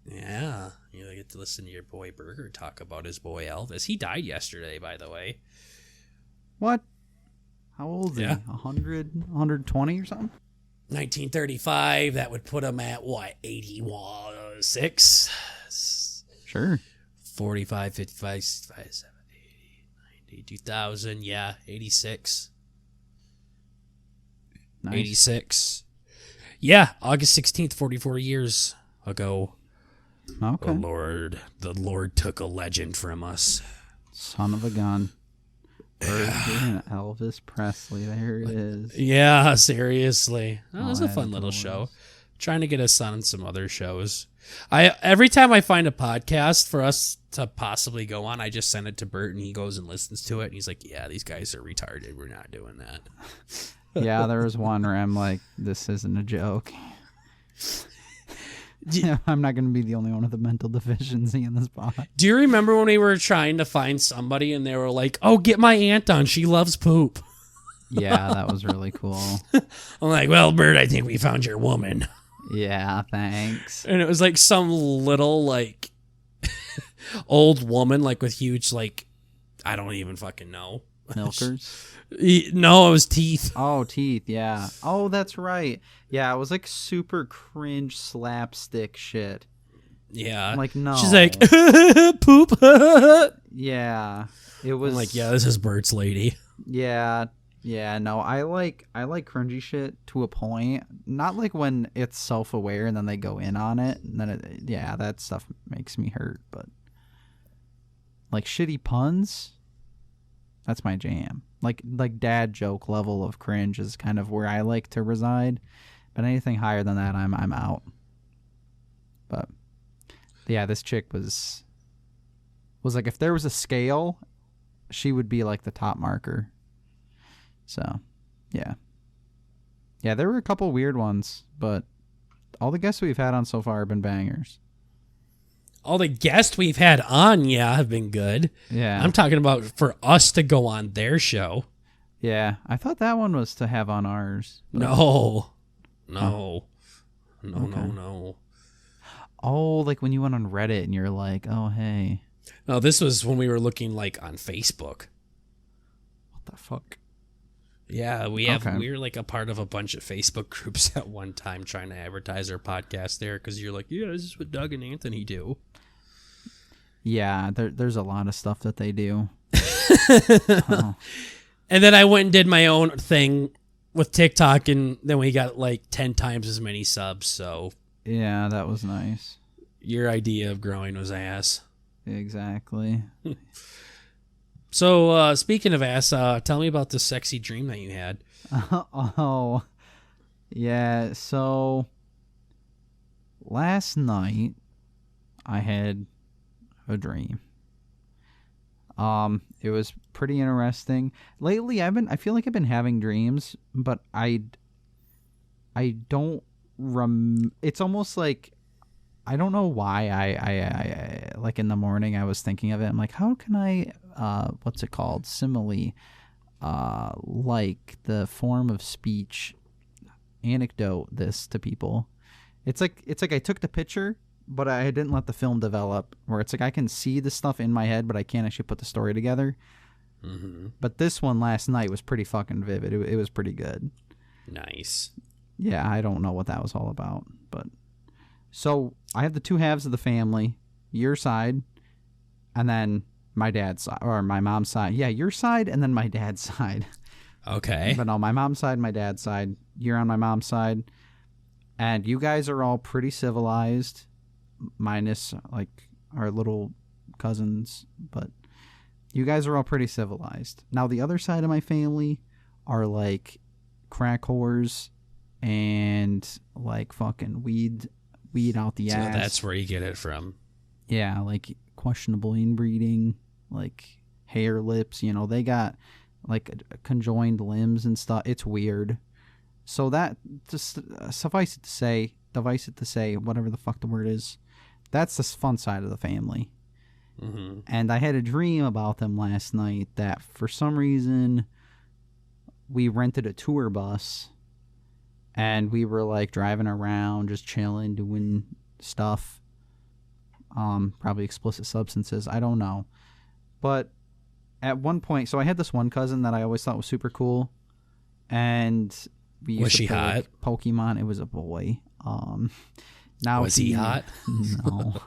Yeah, you get to listen to your boy Burger talk about his boy Elvis. He died yesterday, by the way. What? How old is he? 100, 120 or something? 1935. That would put him at what? 86? Sure. 45, 55, 65, 70, 80, 90, 2000. Yeah, 86. Nice. 86. Yeah, August 16th, 44 years ago. Okay. The Lord took a legend from us. Son of a gun. And Elvis Presley, there it is. Yeah, seriously. That was a fun little show. Trying to get us on some other shows. Every time I find a podcast for us to possibly go on, I just send it to Bert and he goes and listens to it and he's like, yeah, these guys are retarded. We're not doing that. Yeah, there was one where I'm like, this isn't a joke. I'm not going to be the only one with a mental deficiency in this pod. Do you remember when we were trying to find somebody and they were like, "Oh, get my aunt on. She loves poop." Yeah, that was really cool. I'm like, "Well, Bert, I think we found your woman." Yeah, thanks. And it was like some little like old woman like with huge like I don't even fucking know. Milkers? No, it was teeth. Oh, teeth, yeah. Oh, that's right. Yeah, it was like super cringe slapstick shit. Yeah. I'm like, no. She's like, poop. Yeah. It was I'm like, yeah, this is Bert's lady. Yeah. Yeah, no, I like cringy shit to a point. Not like when it's self-aware and then they go in on it. And then, yeah, that stuff makes me hurt. But like shitty puns, that's my jam. Like dad joke level of cringe is kind of where I like to reside. But anything higher than that, I'm out. But yeah, this chick was like if there was a scale, she would be like the top marker. So, yeah. Yeah, there were a couple weird ones, but all the guests we've had on so far have been bangers. All the guests we've had on, yeah, have been good. Yeah. I'm talking about for us to go on their show. Yeah, I thought that one was to have on ours. But... No. No. Oh, like when you went on Reddit and you're like, oh, hey. No, this was when we were looking like on Facebook. What the fuck? Yeah, we were like a part of a bunch of Facebook groups at one time trying to advertise our podcast there because you're like, yeah, this is what Doug and Anthony do. Yeah, there's a lot of stuff that they do. Oh. And then I went and did my own thing with TikTok, and then we got like 10 times as many subs. So yeah, that was nice. Your idea of growing was ass. Exactly. So, speaking of ass, tell me about the sexy dream that you had. Oh, yeah. So, last night, I had a dream. It was pretty interesting. Lately, I feel like I've been having dreams, but I don't it's almost like, I don't know why I like in the morning I was thinking of it. I'm like, how can I, what's it called? Simile, like the form of speech, anecdote this to people. It's like I took the picture, but I didn't let the film develop, where it's like I can see the stuff in my head, but I can't actually put the story together. Mm-hmm. But this one last night was pretty fucking vivid. It was pretty good. Nice. Yeah, I don't know what that was all about, but... So, I have the two halves of the family, your side, and then my dad's side, or my mom's side. Yeah, your side, and then my dad's side. Okay. But no, my mom's side, my dad's side. You're on my mom's side. And you guys are all pretty civilized, minus, like, our little cousins. But you guys are all pretty civilized. Now, the other side of my family are, like, crack whores and, like, fucking weed out the ass. So that's where you get it from. Yeah, like questionable inbreeding, like hair lips, they got like conjoined limbs and stuff. It's weird. So that, just suffice it to say, whatever the fuck the word is, that's the fun side of the family. Mm-hmm. And I had a dream about them last night that for some reason we rented a tour bus. And we were like driving around, just chilling, doing stuff. Probably explicit substances. I don't know. But at one point, so I had this one cousin that I always thought was super cool. And we used to play like Pokemon. It was a boy. Now was he hot? No.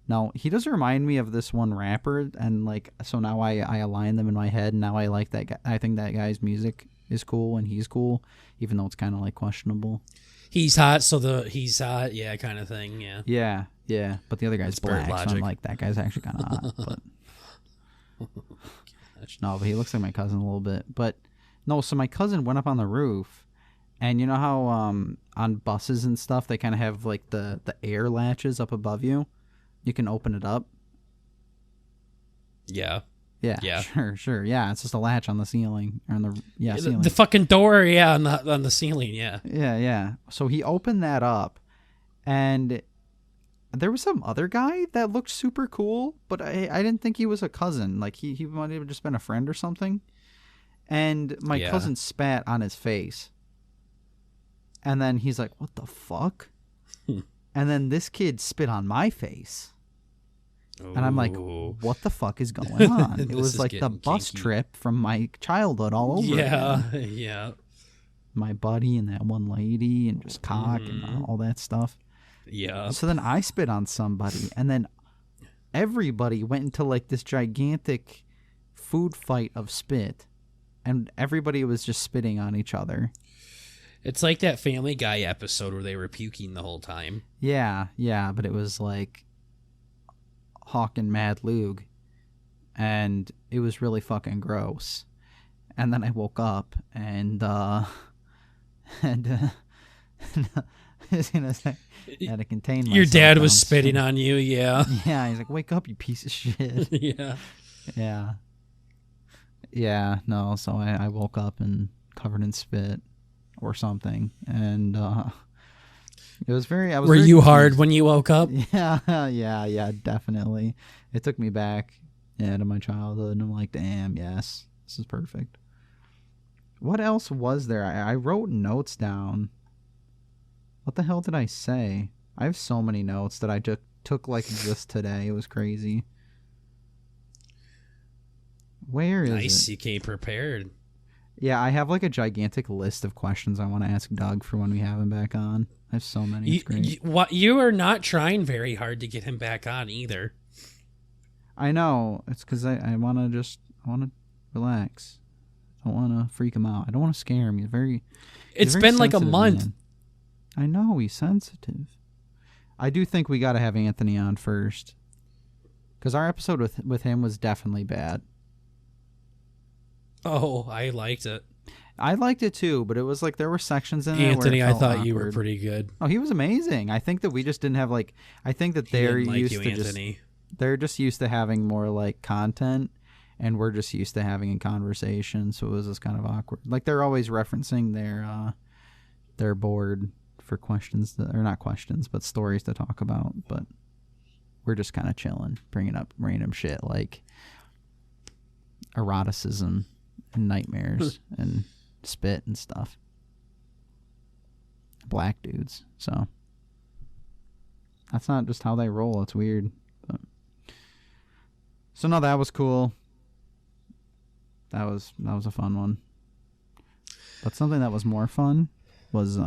No, he does remind me of this one rapper. And like, so now I align them in my head. And now I like that guy. I think that guy's music is cool and he's cool, even though it's kind of like questionable. He's hot, so he's hot, yeah, kind of thing, yeah. Yeah. But the other guy's black, so I'm like, that guy's actually kind of hot. But no, but he looks like my cousin a little bit. But no, so my cousin went up on the roof, and you know how on buses and stuff they kind of have like the air latches up above you. You can open it up. Yeah. Yeah. Sure. Yeah, it's just a latch on the ceiling or on the ceiling. The fucking door, on the ceiling, yeah. Yeah. So he opened that up, And there was some other guy that looked super cool, but I didn't think he was a cousin. Like, he might have just been a friend or something. And my cousin spat on his face. And then he's like, what the fuck? And then this kid spit on my face. And I'm like, what the fuck is going on? It was like the bus trip from my childhood all over again. Yeah. My buddy and that one lady and just cock and all that stuff. Yeah. So then I spit on somebody, and then everybody went into like this gigantic food fight of spit, and everybody was just spitting on each other. It's like that Family Guy episode where they were puking the whole time. Yeah, but it was like Hawk and Mad Lug, and it was really fucking gross. And then I woke up and I was gonna say, I had to contain myself. Your dad was spitting on you, yeah. Yeah, he's like, wake up, you piece of shit. Yeah, no, so I woke up and covered in spit or something, and it was very... Were you hard when you woke up? Yeah, definitely. It took me back, to my childhood, and I'm like, damn, yes, this is perfect. What else was there? I wrote notes down. What the hell did I say? I have so many notes that I took like just today. It was crazy. Where is it? Nice, you came prepared. Yeah, I have like a gigantic list of questions I want to ask Doug for when we have him back on. I have so many. It's great. You are not trying very hard to get him back on either. I know. It's because I want to relax. I don't want to freak him out. I don't want to scare him. It's been like a month. Man. I know, he's sensitive. I do think we got to have Anthony on first, because our episode with him was definitely bad. Oh, I liked it. I liked it too, but it was like there were sections in there Anthony, where it I thought awkward. You were pretty good. Oh, he was amazing. I think that we just didn't have like... I think that they're used to Anthony. They're just used to having more like content, and we're just used to having a conversation, so it was just kind of awkward. Like they're always referencing their board for questions or not questions, but stories to talk about. But we're just kind of chilling, bringing up random shit like eroticism and nightmares and spit and stuff. Black dudes. So that's not just how they roll. It's weird. But. So no, that was cool. That was a fun one. But something that was more fun was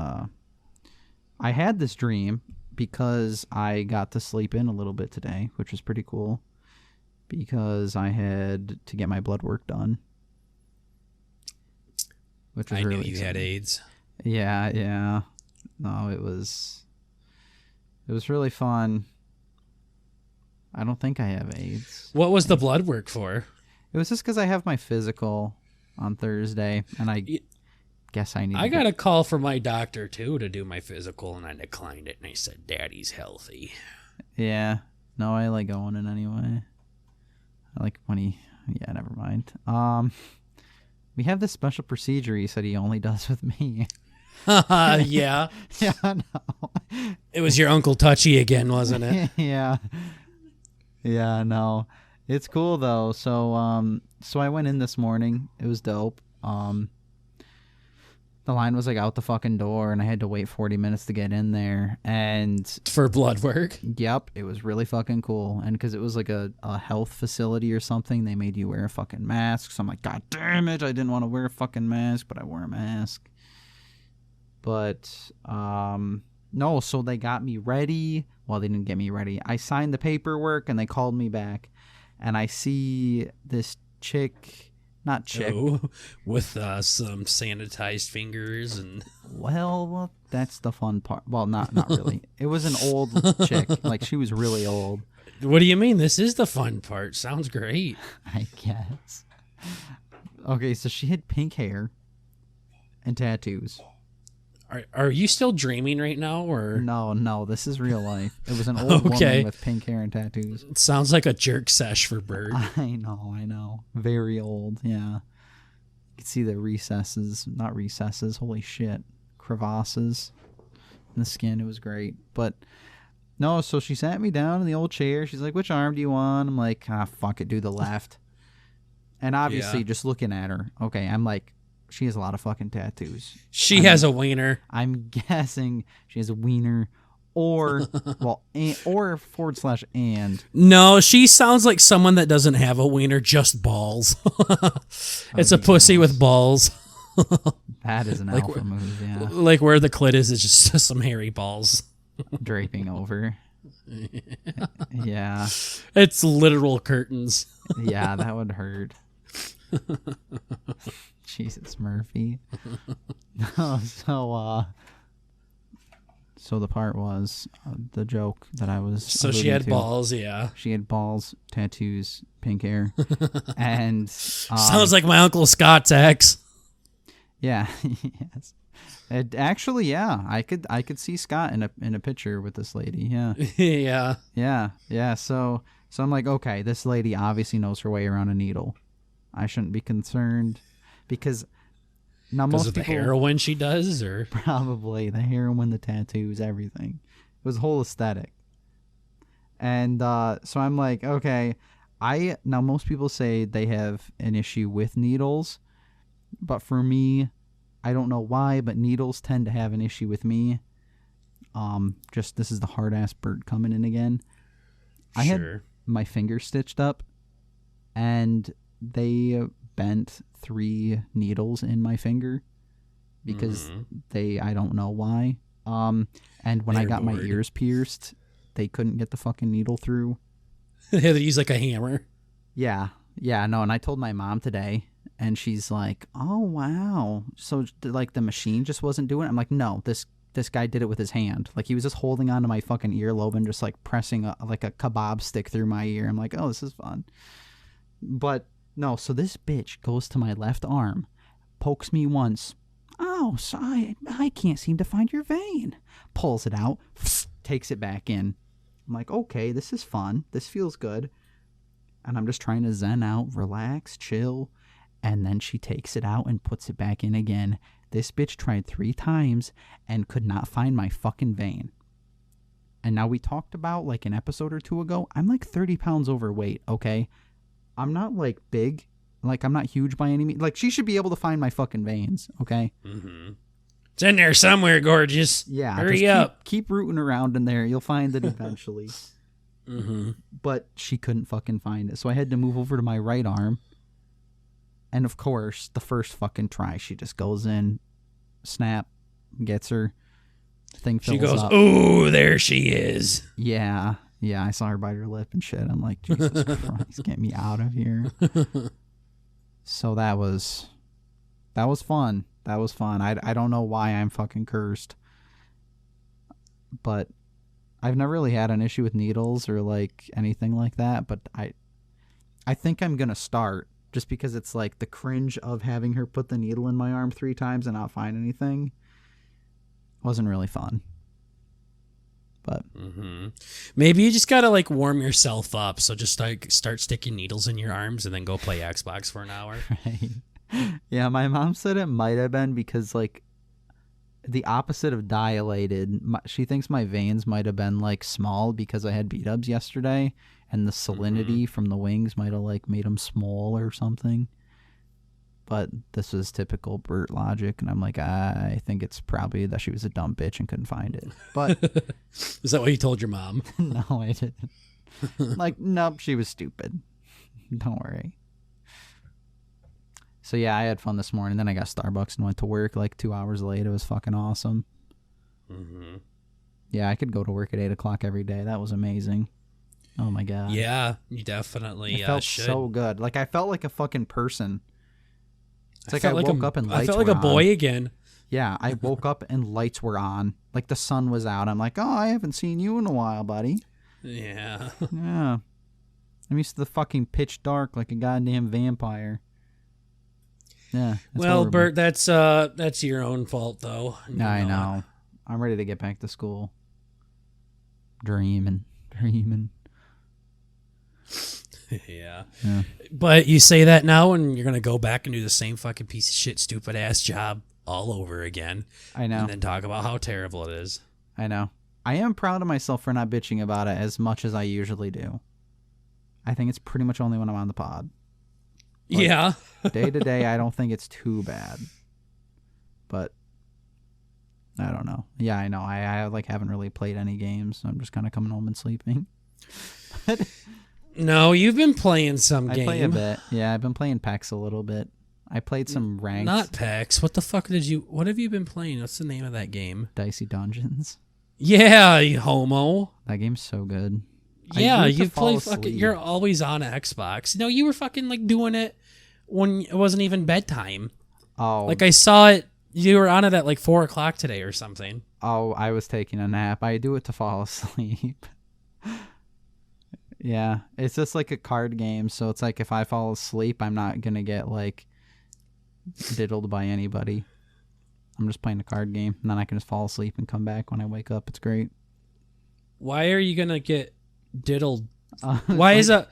I had this dream because I got to sleep in a little bit today, which was pretty cool, because I had to get my blood work done. Which was I really knew you exciting. had AIDS. Yeah. No, it was really fun. I don't think I have AIDS. What was the blood work for? It was just because I have my physical on Thursday, and I guess I need. I got a call from my doctor too to do my physical, and I declined it. And I said, "Daddy's healthy." Yeah. No, I like going in anyway. I like when he. Yeah, never mind. We have this special procedure he said he only does with me. Yeah. Yeah, no. It was your Uncle Touchey again, wasn't it? Yeah. Yeah, no. It's cool though. So I went in this morning. It was dope. The line was like out the fucking door, and I had to wait 40 minutes to get in there. And for blood work? Yep, it was really fucking cool. And because it was like a health facility or something, they made you wear a fucking mask. So I'm like, God damn it, I didn't want to wear a fucking mask, but I wore a mask. But no, so they got me ready. Well, they didn't get me ready. I signed the paperwork, and they called me back. And I see this chick... Not chick. Oh, with some sanitized fingers and... Well, that's the fun part. Well, not really. It was an old chick. Like, she was really old. What do you mean? This is the fun part. Sounds great. I guess. Okay, so she had pink hair and tattoos. Are you still dreaming right now, or... No, this is real life. It was an old woman with pink hair and tattoos. It sounds like a jerk sesh for Bird. I know. Very old, yeah. You can see the recesses. Not recesses, holy shit. Crevasses in the skin. It was great. But no, so she sat me down in the old chair. She's like, which arm do you want? I'm like, fuck it, do the left. And obviously, just looking at her, okay, I'm like, she has a lot of fucking tattoos. She has a wiener. I'm guessing she has a wiener or, well, or / and. No, she sounds like someone that doesn't have a wiener, just balls. It's a pussy with balls. That is an alpha move, yeah. Like where the clit is just some hairy balls. Draping over. Yeah. It's literal curtains. Yeah, that would hurt. Jesus, Murphy. So the part was the joke that I was. So she had balls, yeah. She had balls, tattoos, pink hair, and sounds like my Uncle Scott's ex. Yeah, yes. It, actually, yeah, I could see Scott in a picture with this lady. Yeah, yeah. So I'm like, okay, this lady obviously knows her way around a needle. I shouldn't be concerned because now most of the people, heroin she does, or probably the heroin, the tattoos, everything. It was a whole aesthetic. And so I'm like, okay, now most people say they have an issue with needles, but for me, I don't know why, but needles tend to have an issue with me. Just this is the hard ass Bert coming in again. I had my finger stitched up, and they bent 3 needles in my finger because I don't know why. And when I got my ears pierced, they couldn't get the fucking needle through. They had to use like a hammer. Yeah, no. And I told my mom today, and she's like, "Oh wow, so like the machine just wasn't doing it." I'm like, "No, this guy did it with his hand. Like he was just holding onto my fucking earlobe and just like pressing like a kebab stick through my ear." I'm like, "Oh, this is fun." But no, so this bitch goes to my left arm, pokes me once. "Oh, so I can't seem to find your vein." Pulls it out, takes it back in. I'm like, "Okay, this is fun. This feels good." And I'm just trying to zen out, relax, chill. And then she takes it out and puts it back in again. This bitch tried 3 times and could not find my fucking vein. And now we talked about like an episode or 2 ago, I'm like 30 pounds overweight, okay? I'm not like big. Like I'm not huge by any means. Like she should be able to find my fucking veins, okay? Mm-hmm. It's in there somewhere, gorgeous. Yeah. Hurry up. Keep rooting around in there. You'll find it eventually. But she couldn't fucking find it. So I had to move over to my right arm. And of course, the first fucking try, she just goes in, snap, gets her. Thing fills up. She goes, "Ooh, there she is." Yeah, I saw her bite her lip and shit. I'm like, Jesus Christ, get me out of here. So that was fun. That was fun. I don't know why I'm fucking cursed, but I've never really had an issue with needles or like anything like that. But I think I'm gonna start. Just because it's like the cringe of having her put the needle in my arm 3 times and not find anything wasn't really fun. But maybe you just gotta like warm yourself up. So just like start sticking needles in your arms and then go play Xbox for an hour. Right. Yeah, my mom said it might have been because like the opposite of dilated. She thinks my veins might have been like small because I had beat-ups yesterday. And the salinity from the wings might have like made them small or something. But this is typical Bert logic, and I'm like, I think it's probably that she was a dumb bitch and couldn't find it. But is that what you told your mom? No, I didn't. Like, nope, she was stupid. Don't worry. So yeah, I had fun this morning. Then I got Starbucks and went to work like 2 hours late. It was fucking awesome. Yeah, I could go to work at 8 o'clock every day. That was amazing. Oh my God. Yeah, you definitely it felt should. So good. Like I felt like a fucking person. It's like I woke up and lights were on. I felt like a boy again. Yeah, I woke up and lights were on. Like the sun was out. I'm like, "Oh, I haven't seen you in a while, buddy." Yeah. Yeah. I'm used to the fucking pitch dark like a goddamn vampire. Yeah. Well, horrible. Bert, that's your own fault though. I know. I'm ready to get back to school. Dreaming. Yeah. But you say that now and you're going to go back and do the same fucking piece of shit, stupid ass job all over again. I know. And then talk about how terrible it is. I know. I am proud of myself for not bitching about it as much as I usually do. I think it's pretty much only when I'm on the pod. Like, yeah. Day to day, I don't think it's too bad. But I don't know. Yeah, I know. I like haven't really played any games. I'm just kind of coming home and sleeping. No, you've been playing some game. I play a bit. Yeah, I've been playing PAX a little bit. I played some ranked. Not PAX. What the fuck what have you been playing? What's the name of that game? Dicey Dungeons. Yeah, you homo. That game's so good. Yeah, you play fucking. You're always on Xbox. No, you were fucking like doing it when it wasn't even bedtime. Oh, like I saw it. You were on it at like 4:00 today or something. Oh, I was taking a nap. I do it to fall asleep. Yeah, it's just like a card game, so it's like if I fall asleep, I'm not gonna get like diddled by anybody. I'm just playing a card game, and then I can just fall asleep and come back when I wake up. It's great. Why are you gonna get diddled? Why is a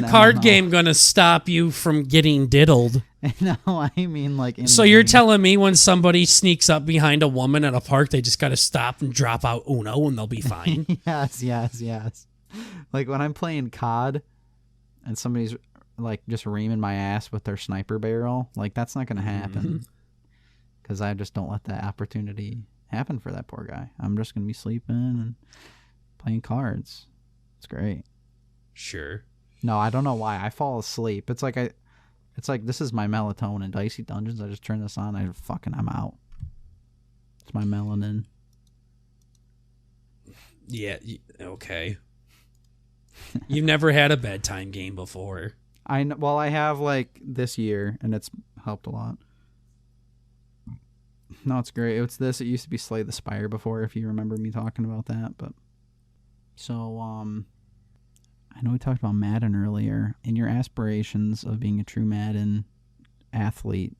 card game gonna stop you from getting diddled? No, I mean like. So you're telling me when somebody sneaks up behind a woman at a park, they just gotta stop and drop out Uno and they'll be fine? Yes. Like when I'm playing COD, and somebody's like just reaming my ass with their sniper barrel, like that's not gonna happen. Because I just don't let that opportunity happen for that poor guy. I'm just gonna be sleeping and playing cards. It's great. Sure. No, I don't know why. I fall asleep. It's like this is my melatonin. Dicey Dungeons. I just turn this on. I'm out. It's my melanin. Yeah. Okay. You've never had a bedtime game before. Well, I have like this year, and it's helped a lot. No, it's great. It's this. It used to be Slay the Spire before, if you remember me talking about that. But so, I know we talked about Madden earlier. In your aspirations of being a true Madden athlete,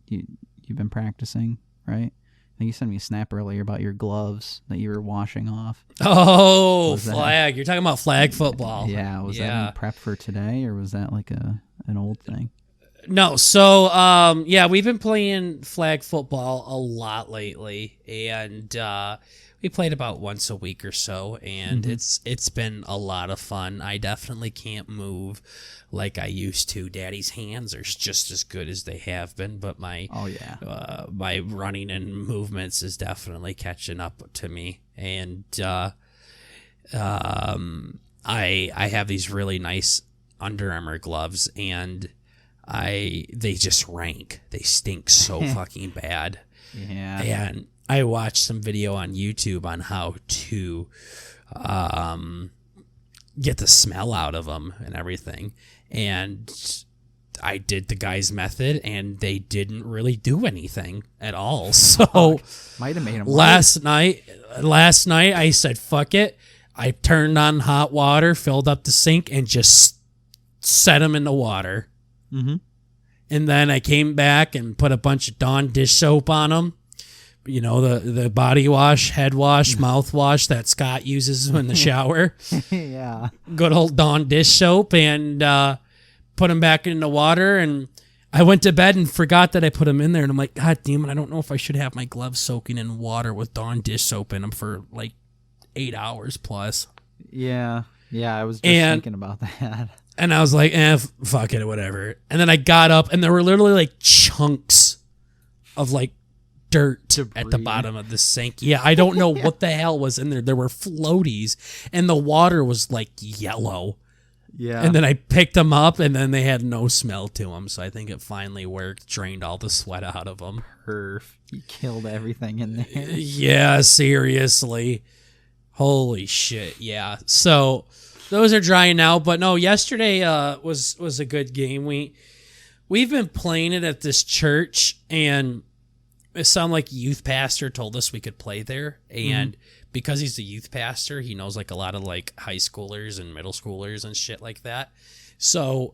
you've been practicing, right? I think you sent me a snap earlier about your gloves that you were washing off. Oh, flag. You're talking about flag football. Yeah. Was that in prep for today, or was that like an old thing? No. So, we've been playing flag football a lot lately, and we played about once a week or so, and it's been a lot of fun. I definitely can't move like I used to. Daddy's hands are just as good as they have been, but my my running and movements is definitely catching up to me. And I have these really nice Under Armour gloves, and they just rank. They stink so fucking bad. Yeah. And I watched some video on YouTube on how to get the smell out of them and everything. And I did the guy's method, and they didn't really do anything at all. So might have made them last night I said, fuck it. I turned on hot water, filled up the sink, and just set them in the water. Mm-hmm. And then I came back and put a bunch of Dawn dish soap on them. You know, the body wash, head wash, mouthwash that Scott uses in the shower. Yeah. Good old Dawn dish soap, and put them back in the water. And I went to bed and forgot that I put them in there. And I'm like, God damn it, I don't know if I should have my gloves soaking in water with Dawn dish soap in them for like 8 hours plus. Yeah. Yeah, I was just thinking about that. And I was like, fuck it, whatever. And then I got up, and there were literally like chunks of like dirt at the bottom of the sink. Yeah, I don't know what the hell was in there. There were floaties, and the water was like yellow. Yeah. And then I picked them up, and then they had no smell to them. So I think it finally worked, drained all the sweat out of them. Perf. You killed everything in there. Yeah, seriously. Holy shit, yeah. So those are drying out, but no, yesterday was a good game. We've been playing it at this church, and some like youth pastor told us we could play there, and because he's a youth pastor, he knows like a lot of like high schoolers and middle schoolers and shit like that. So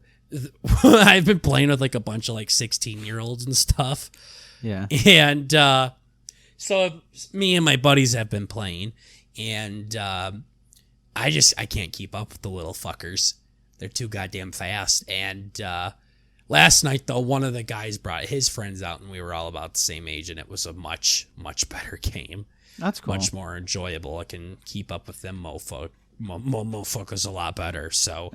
I've been playing with like a bunch of like 16-year-olds and stuff. Yeah. And so me and my buddies have been playing, and I can't keep up with the little fuckers. They're too goddamn fast. And Last night, though, one of the guys brought his friends out, and we were all about the same age, and it was a much, much better game. That's cool. Much more enjoyable. I can keep up with them mofocus a lot better. So,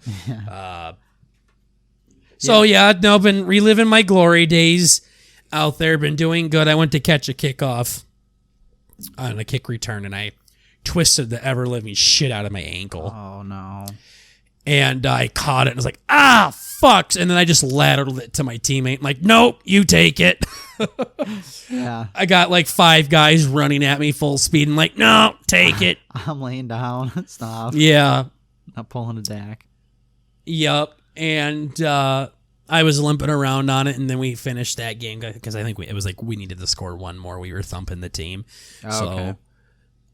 been reliving my glory days out there. Been doing good. I went to catch a kickoff on a kick return, and I twisted the ever-living shit out of my ankle. Oh, no. And I caught it and was like, fuck. And then I just lateraled it to my teammate. I'm like, nope, you take it. Yeah. I got like 5 guys running at me full speed and like, no, take it. I'm laying down. Stop. Yeah. Not pulling a deck. Yep. And I was limping around on it, and then we finished that game because I think it was like we needed to score one more. We were thumping the team. Okay.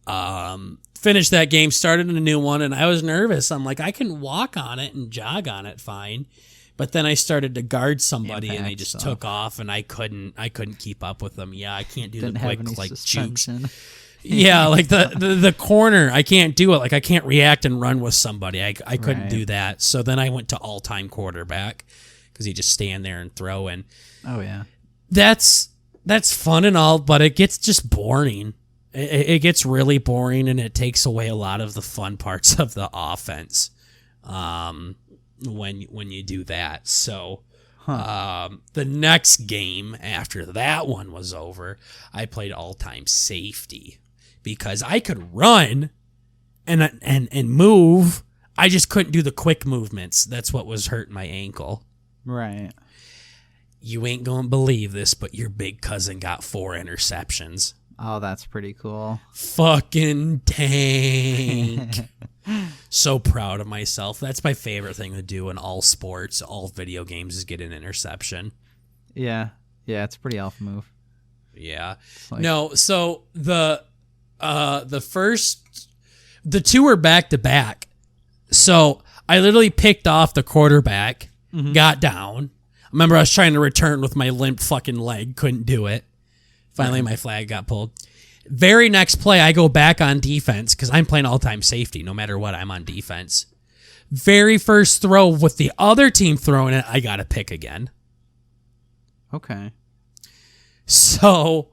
So finished that game, started a new one, and I was nervous. I'm like, I can walk on it and jog on it fine. But then I started to guard somebody, and they just took off, and I couldn't keep up with them. Yeah, I can't do the quick like jukes. Yeah, like the corner, I can't do it. Like I can't react and run with somebody. I couldn't do that. So then I went to all-time quarterback because you just stand there and throw. And oh yeah, that's fun and all, but it gets just boring. It gets really boring, and it takes away a lot of the fun parts of the offense when you do that. So the next game after that one was over, I played all-time safety because I could run and move. I just couldn't do the quick movements. That's what was hurting my ankle. Right. You ain't gonna believe this, but your big cousin got 4 interceptions. Oh, that's pretty cool. Fucking tank. So proud of myself. That's my favorite thing to do in all sports, all video games, is get an interception. Yeah. Yeah, it's a pretty alpha move. Yeah. Like, no, so the 2 were back to back. So I literally picked off the quarterback, got down. Remember, I was trying to return with my limp fucking leg, couldn't do it. Finally, my flag got pulled. Very next play, I go back on defense because I'm playing all-time safety. No matter what, I'm on defense. Very first throw with the other team throwing it, I got to pick again. Okay. So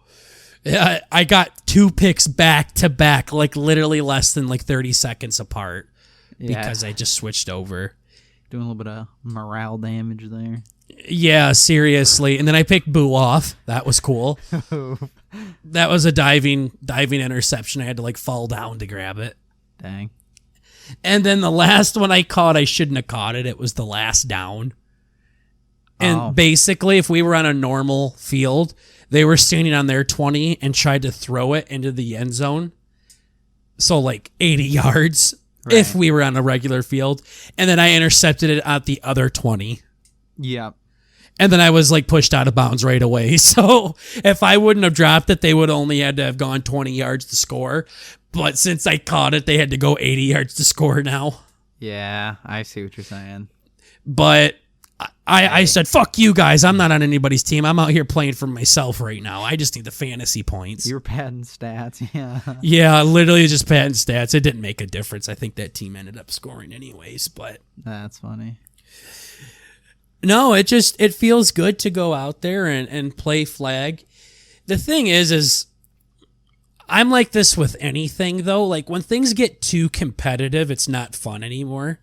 I got 2 picks back to back, like literally less than like 30 seconds apart because I just switched over. Doing a little bit of morale damage there. Yeah, seriously. And then I picked Boo off. That was cool. That was a diving interception. I had to like fall down to grab it. Dang. And then the last one I caught, I shouldn't have caught it. It was the last down. And basically, if we were on a normal field, they were standing on their 20 and tried to throw it into the end zone. So like 80 yards if we were on a regular field. And then I intercepted it at the other 20. Yeah. And then I was like pushed out of bounds right away. So if I wouldn't have dropped it, they would only had to have gone 20 yards to score. But since I caught it, they had to go 80 yards to score now. Yeah, I see what you're saying. But I said, fuck you guys. I'm not on anybody's team. I'm out here playing for myself right now. I just need the fantasy points. You were padding stats, yeah. Yeah, literally just padding stats. It didn't make a difference. I think that team ended up scoring anyways, but... That's funny. No, it feels good to go out there and play flag. The thing is I'm like this with anything, though. Like, when things get too competitive, it's not fun anymore.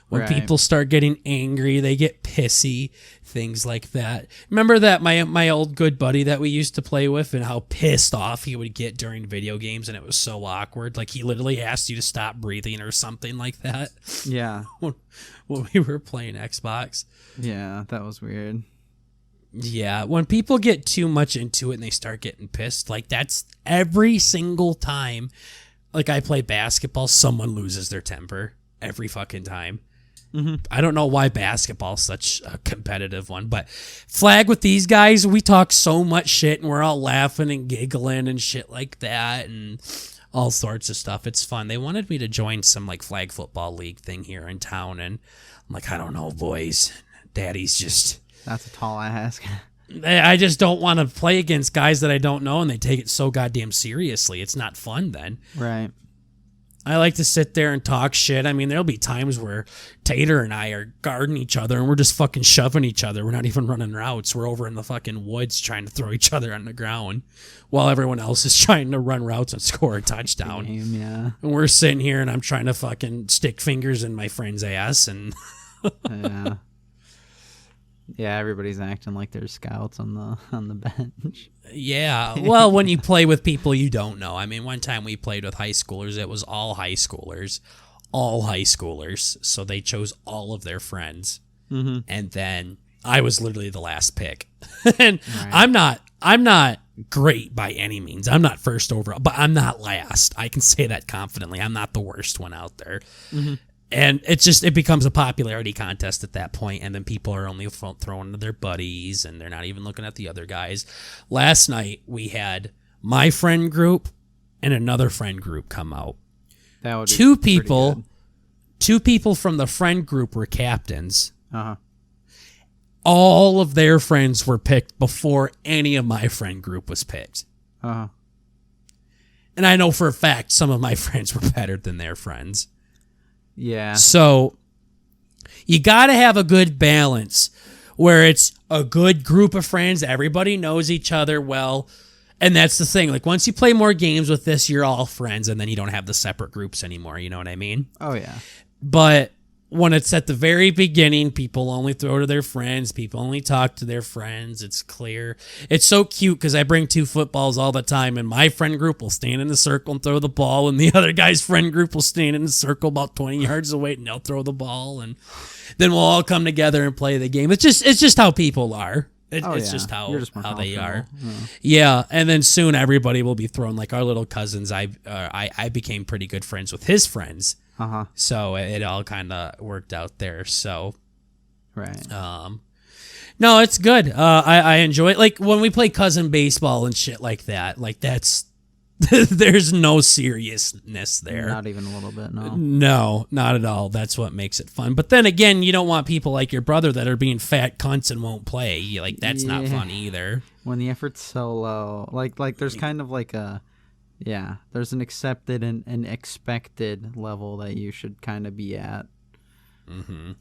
When people start getting angry, they get pissy, things like that. Remember that my old good buddy that we used to play with and how pissed off he would get during video games, and it was so awkward. Like, he literally asked you to stop breathing or something like that. Yeah. When we were playing Xbox. Yeah, that was weird. Yeah, when people get too much into it and they start getting pissed, like that's every single time. Like I play basketball, someone loses their temper every fucking time. Mm-hmm. I don't know why basketball's such a competitive one, but flag with these guys, we talk so much shit and we're all laughing and giggling and shit like that and all sorts of stuff. It's fun. They wanted me to join some like flag football league thing here in town, and I'm like, I don't know, boys. Daddy's just... That's a tall ask. I just don't want to play against guys that I don't know, and they take it so goddamn seriously. It's not fun then. Right. I like to sit there and talk shit. I mean, there'll be times where Tater and I are guarding each other and we're just fucking shoving each other. We're not even running routes. We're over in the fucking woods trying to throw each other on the ground while everyone else is trying to run routes and score a touchdown. Yeah. And we're sitting here and I'm trying to fucking stick fingers in my friend's ass and Yeah. Yeah, everybody's acting like they're scouts on the bench. Yeah. Well, when you play with people you don't know. I mean, one time we played with high schoolers. It was all high schoolers. All high schoolers. So they chose all of their friends. Mm-hmm. And then I was literally the last pick. And Right. I'm not great by any means. I'm not first overall, but I'm not last. I can say that confidently. I'm not the worst one out there. Mm-hmm. And it becomes a popularity contest at that point, and then people are only throwing to their buddies, and they're not even looking at the other guys. Last night, we had my friend group and another friend group come out. That would be Two pretty people from the friend group were captains. good. Uh-huh. All of their friends were picked before any of my friend group was picked. Uh-huh. And I know for a fact some of my friends were better than their friends. Yeah. So you got to have a good balance where it's a good group of friends. Everybody knows each other well. And that's the thing. Like, once you play more games with this, you're all friends, and then you don't have the separate groups anymore. You know what I mean? Oh, yeah. But when it's at the very beginning, people only throw to their friends. People only talk to their friends. It's clear. It's so cute because I bring two footballs all the time, and my friend group will stand in a circle and throw the ball, and the other guy's friend group will stand in a circle about 20 yards away, and they'll throw the ball, and then we'll all come together and play the game. It's just how people are. It's just how they are. Yeah, and then soon everybody will be thrown. Like our little cousins, I became pretty good friends with his friends. Uh-huh. So it all kind of worked out there. So, Right. no, it's good. I enjoy it. Like when we play cousin baseball and shit like that. Like that's there's no seriousness there. Not even a little bit, no. No, not at all. That's what makes it fun. But then again, you don't want people like your brother that are being fat cunts and won't play. Like that's not fun either. When the effort's so low, like there's kind of like there's an accepted and an expected level that you should kind of be at. Mm-hmm.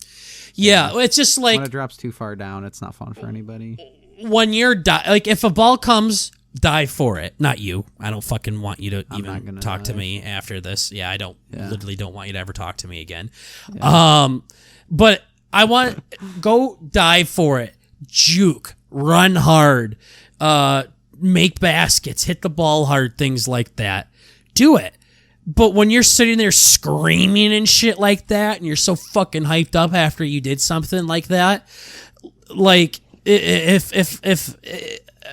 Yeah, it's just like when it drops too far down, it's not fun for anybody. When you're like if a ball comes, dive for it. Not you. I don't fucking want you to even talk to me after this. Yeah, I don't literally don't want you to ever talk to me again. Yeah. But I want go dive for it. Juke, run hard, make baskets, hit the ball hard, things like that. Do it. But when you're sitting there screaming and shit like that, and you're so fucking hyped up after you did something like that, like if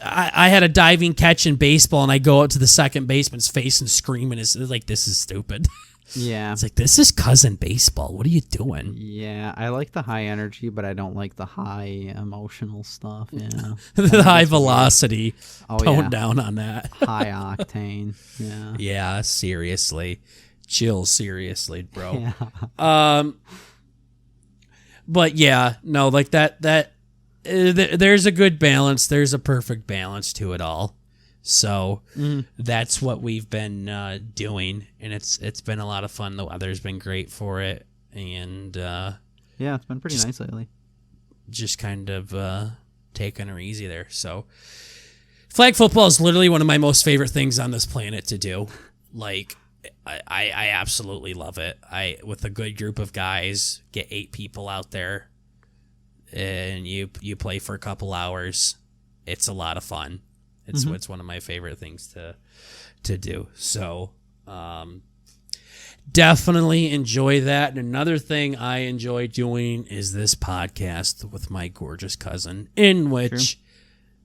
I had a diving catch in baseball and I go out to the second baseman's face and scream, and it's like, this is stupid. Yeah. It's like, this is cousin baseball. What are you doing? Yeah, I like the high energy, but I don't like the high emotional stuff. Yeah. The high velocity. Oh, Tone down on that. High octane. Yeah. Yeah, seriously. Chill, seriously, bro. Yeah. But yeah, no, like that there's a good balance. There's a perfect balance to it all. So that's what we've been doing, and it's been a lot of fun. The weather's been great for it, and yeah, it's been pretty nice lately. Just kind of taking her easy there. So flag football is literally one of my most favorite things on this planet to do. Like I absolutely love it. With a good group of guys, get 8 people out there, and you play for a couple hours. It's a lot of fun. It's one of my favorite things to do. So definitely enjoy that. And another thing I enjoy doing is this podcast with my gorgeous cousin, in which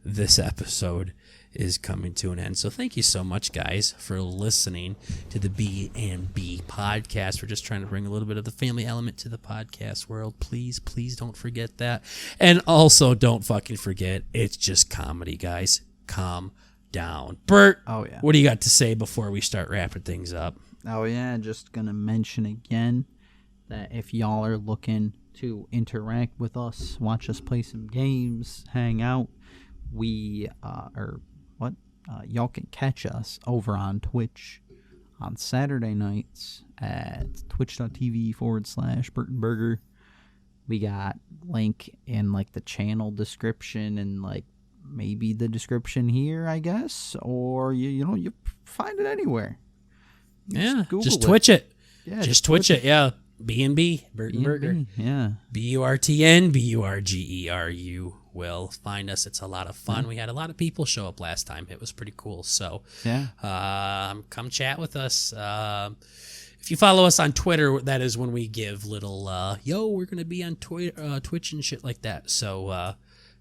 this episode is coming to an end. So thank you so much, guys, for listening to the BnB podcast. We're just trying to bring a little bit of the family element to the podcast world. Please don't forget that. And also don't fucking forget, it's just comedy, guys. Calm down. Bert, what do you got to say before we start wrapping things up? Oh, yeah, just going to mention again that if y'all are looking to interact with us, watch us play some games, hang out, y'all can catch us over on Twitch on Saturday nights at twitch.tv/BurtonBurger. We got link in like the channel description and like maybe the description here, I guess, or you find it anywhere. Just Twitch it. Yeah, just Twitch it. Yeah, BnB Burton Burger. Yeah, BURTN BURGER. Will find us. It's a lot of fun. We had a lot of people show up last time. It was pretty cool. So come chat with us. If you follow us on Twitter, that is when we give little we're gonna be on Twitch and shit like that. So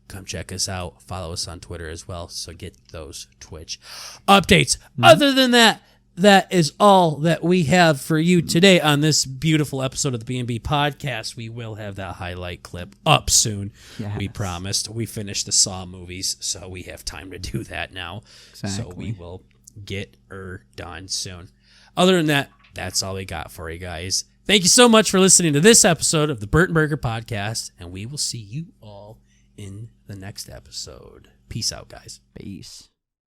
come check us out. Follow us on Twitter as well. So get those Twitch updates. Other than that, that is all that we have for you today on this beautiful episode of the BnB Podcast. We will have that highlight clip up soon. Yes. We promised. We finished the Saw movies, so we have time to do that now. Exactly. So we will get her done soon. Other than that, that's all we got for you guys. Thank you so much for listening to this episode of the Burton Burger Podcast, and we will see you all in the next episode. Peace out, guys. Peace.